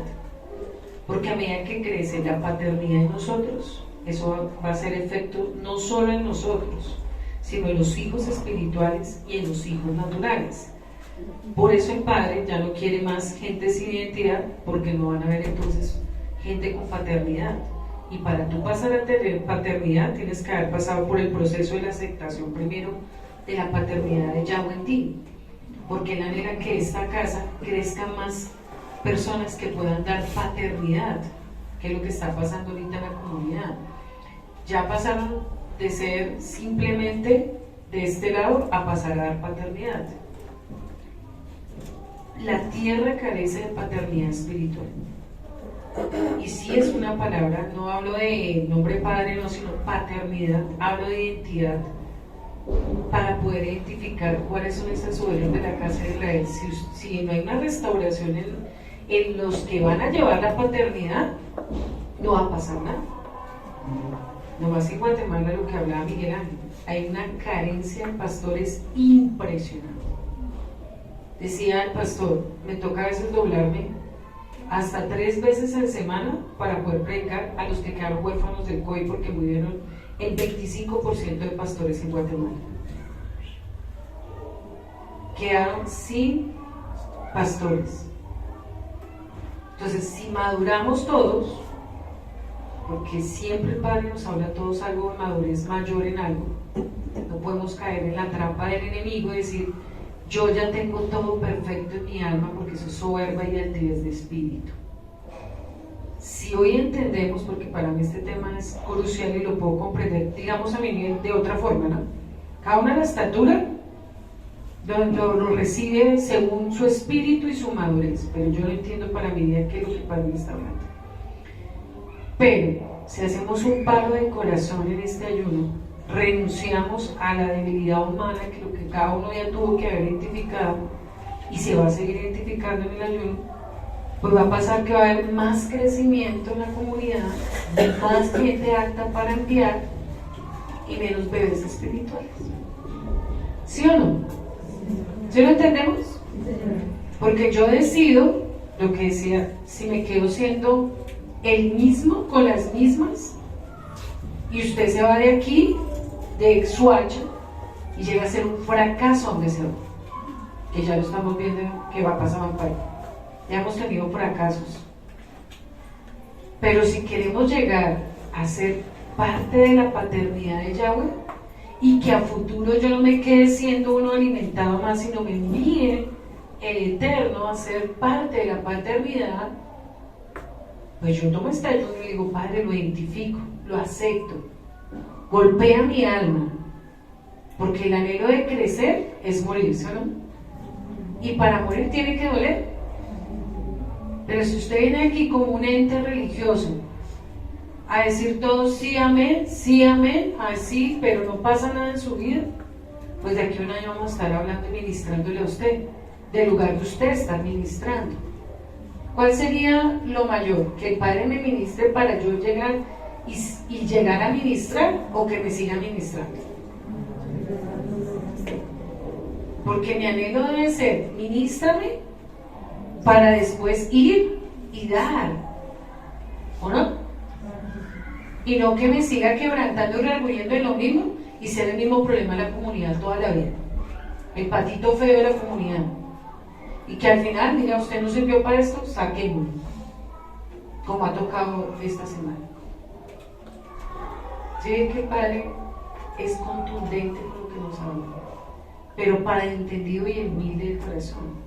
Porque a medida que crece la paternidad en nosotros, eso va a hacer efecto no solo en nosotros, sino en los hijos espirituales y en los hijos naturales. Por eso el Padre ya no quiere más gente sin identidad, porque no van a haber entonces gente con paternidad. Y para tú pasar a tener paternidad, tienes que haber pasado por el proceso de la aceptación primero de la paternidad de Yahweh en ti, porque Él anhela que esta casa crezcan más personas que puedan dar paternidad, que es lo que está pasando ahorita en la comunidad. Ya pasaron de ser simplemente de este lado a pasar a dar paternidad. La tierra carece de paternidad espiritual. Y si es una palabra, no hablo de nombre padre, no, sino paternidad, hablo de identidad. para poder identificar cuáles son esas ovejas de la casa de Israel. Si no hay una restauración en los que van a llevar la paternidad, no va a pasar nada. No más en Guatemala, lo que hablaba Miguel Ángel, hay una carencia de pastores impresionante. Decía el pastor, me toca a veces doblarme hasta 3 veces en semana para poder predicar a los que quedaron huérfanos del COI porque murieron el 25% de pastores en Guatemala. Quedaron sin pastores. Entonces, si maduramos todos, porque siempre el Padre nos habla a todos algo de madurez mayor en algo, no podemos caer en la trampa del enemigo y decir, yo ya tengo todo perfecto en mi alma, porque eso es soberba y altivez de espíritu. Si hoy entendemos, porque para mí este tema es crucial y lo puedo comprender, digamos a mi nivel de otra forma, ¿no? Cada una la estatura lo recibe según su espíritu y su madurez, pero yo lo entiendo para mi vida que es lo que para mí está hablando. Pero si hacemos un paro de corazón en este ayuno, renunciamos a la debilidad humana, que lo que cada uno ya tuvo que haber identificado y se va a seguir identificando en el ayuno, pues va a pasar que va a haber más crecimiento en la comunidad, más gente apta para enviar y menos bebés espirituales. ¿Sí o no? ¿Sí lo entendemos? Porque yo decido, lo que decía, si me quedo siendo el mismo, con las mismas, y usted se va de aquí, de Suacha, y llega a ser un fracaso donde se va, que ya lo estamos viendo que va a pasar en Amparo. Ya hemos tenido fracasos. Pero si queremos llegar a ser parte de la paternidad de Yahweh, y que a futuro yo no me quede siendo uno alimentado más, sino me envíe el Eterno a ser parte de la paternidad, pues yo tomo este ayuno y digo, Padre, lo identifico, lo acepto, golpea mi alma, porque el anhelo de crecer es morirse, ¿no? Y para morir tiene que doler. Pero si usted viene aquí como un ente religioso a decir todo sí, amén, así, pero no pasa nada en su vida, pues de aquí a un año vamos a estar hablando y ministrándole a usted, del lugar que usted está ministrando. ¿Cuál sería lo mayor? ¿Que el Padre me ministre para yo llegar y llegar a ministrar, o que me siga ministrando? Porque mi anhelo debe ser, ministrame para después ir y dar, ¿o no? Y no que me siga quebrantando y rearguyendo en lo mismo y ser el mismo problema de la comunidad toda la vida, el patito feo de la comunidad, y que al final diga, usted no sirvió para esto, saquémoslo, como ha tocado esta semana. ¿Sí ven que el Padre es contundente con lo que nos habla, pero para el entendido y el humilde del corazón?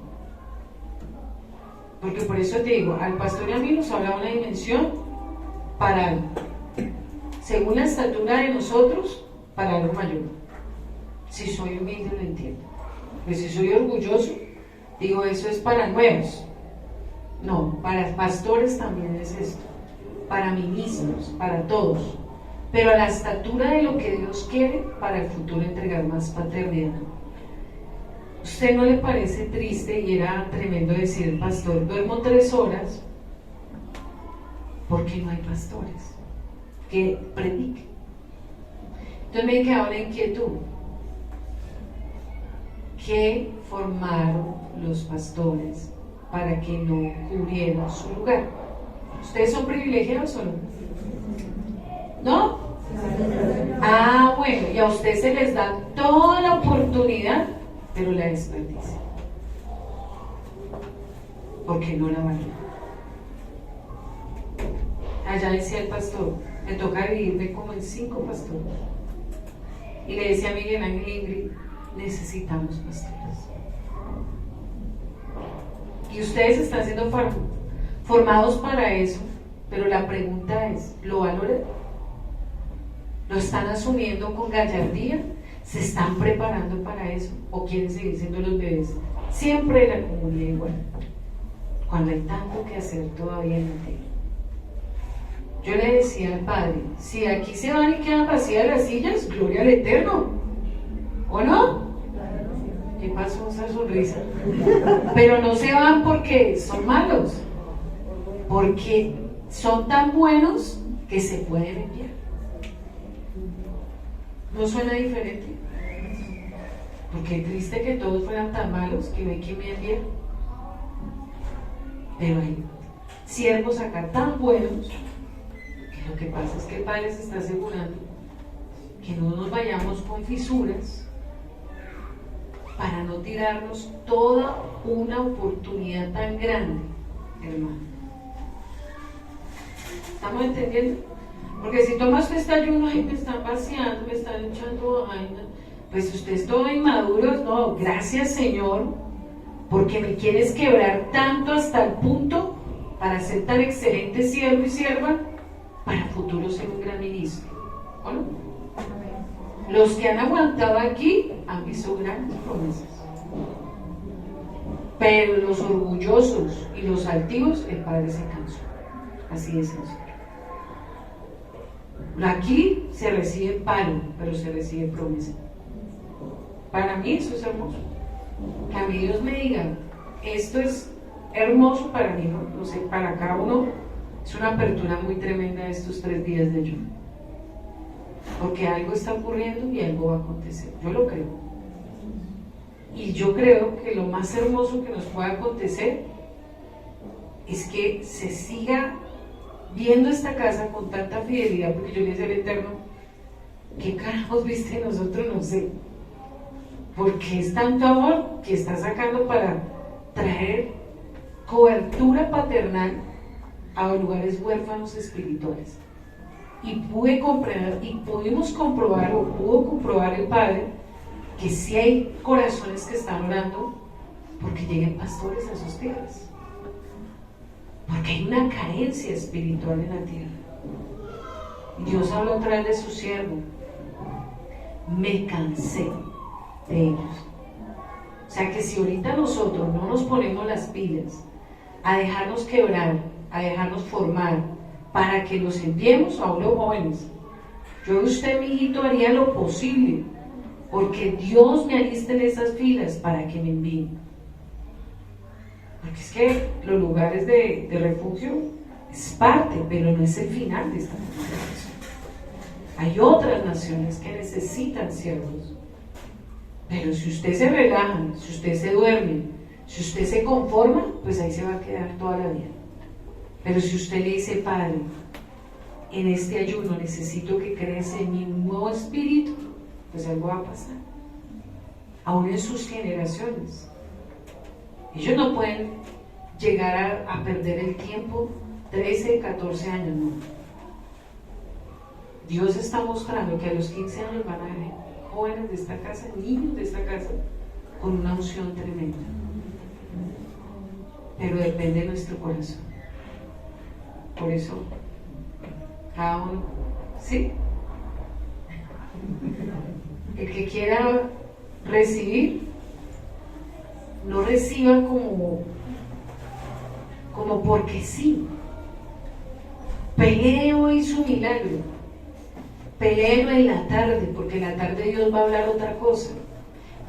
Porque por eso te digo, al pastor y a mí nos habla una dimensión para algo, según la estatura de nosotros, para algo mayor. Si soy humilde lo entiendo, pues si soy orgulloso, digo, eso es para nuevos. No, para pastores también es esto, para ministros, para todos, pero a la estatura de lo que Dios quiere para el futuro entregar más paternidad. ¿Usted no le parece triste? Y era tremendo decir, pastor, duermo 3 horas porque no hay pastores que prediquen. Entonces me quedaba la inquietud, ¿qué formaron los pastores para que no cubrieran su lugar? ¿Ustedes son privilegiados o no? ¿No? Ah, bueno, y a ustedes se les da toda la oportunidad, pero la desperdician porque no la valoran. Allá decía el pastor, me toca dividirme como en 5 pastores, y le decía a Miguel Ángel y Ingrid, necesitamos pastores, y ustedes están siendo formados para eso, pero la pregunta es, ¿lo valoran? ¿Lo están asumiendo con gallardía? ¿Se están preparando para eso? ¿O quieren seguir siendo los bebés siempre de la comunidad igual, cuando hay tanto que hacer todavía en el tema? Yo le decía al Padre, si aquí se van y quedan vacías las sillas, gloria al Eterno, ¿O no? ¿Qué pasó esa sonrisa? Pero no se van porque son malos, porque son tan buenos que se pueden enviar. ¿No suena diferente? Porque triste que todos fueran tan malos que no hay quien me envíe. Pero hay siervos acá tan buenos que lo que pasa es que el Padre se está asegurando que no nos vayamos con fisuras para no tirarnos toda una oportunidad tan grande, hermano. ¿Estamos entendiendo? Porque si tomas este ayuno y me están vaciando, me están echando vaina, pues usted es todo inmaduro. No, gracias Señor, porque me quieres quebrar tanto hasta el punto para ser tan excelente siervo y sierva, para futuro ser un gran ministro. ¿O no? Los que han aguantado aquí han visto grandes promesas. Pero los orgullosos y los altivos, el Padre se cansó. Así es sencillo. Aquí se recibe palo, pero se recibe promesa. Para mí eso es hermoso. Que a mí Dios me diga, esto es hermoso para mí, no sé, para cada uno es una apertura muy tremenda estos 3 días de ayuno. Porque algo está ocurriendo y algo va a acontecer. Yo lo creo. Y yo creo que lo más hermoso que nos puede acontecer es que se siga viendo esta casa con tanta fidelidad, porque yo le decía al Eterno, ¿qué carajos viste nosotros? No sé. Porque es tanto amor que está sacando para traer cobertura paternal a lugares huérfanos espirituales. Y pudimos comprobar, o pudo comprobar el Padre, que sí hay corazones que están orando porque lleguen pastores a sus tierras. Porque hay una carencia espiritual en la tierra. Dios habló otra vez de su siervo. Me cansé de ellos. O sea que si ahorita nosotros no nos ponemos las pilas a dejarnos quebrar, a dejarnos formar, para que los enviemos a los jóvenes, yo usted, mi hijito, haría lo posible porque Dios me aliste en esas filas para que me envíen. Porque es que los lugares de refugio es parte, pero no es el final de esta generación. Hay otras naciones que necesitan siervos. Pero si usted se relaja, si usted se duerme, si usted se conforma, pues ahí se va a quedar toda la vida. Pero si usted le dice, Padre, en este ayuno necesito que crees en mi nuevo espíritu, pues algo va a pasar. Aún en sus generaciones. Ellos no pueden llegar a perder el tiempo 13, 14 años, no. Dios está mostrando que a los 15 años van a haber jóvenes de esta casa, niños de esta casa, con una unción tremenda. Pero depende de nuestro corazón. Por eso, cada uno, ¿sí? El que quiera recibir, no reciba como porque sí. Pelee hoy su milagro. Peléelo en la tarde, porque en la tarde Dios va a hablar otra cosa.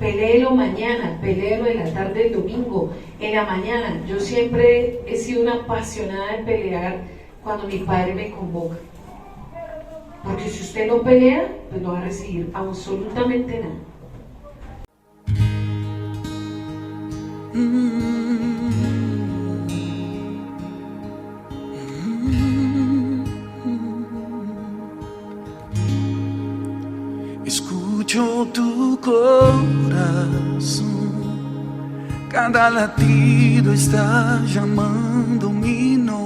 Peléelo mañana, peléelo en la tarde del domingo, en la mañana. Yo siempre he sido una apasionada de pelear cuando mi Padre me convoca. Porque si usted no pelea, pues no va a recibir absolutamente nada. Escucho tu corazón, cada latido está llamando mi nombre.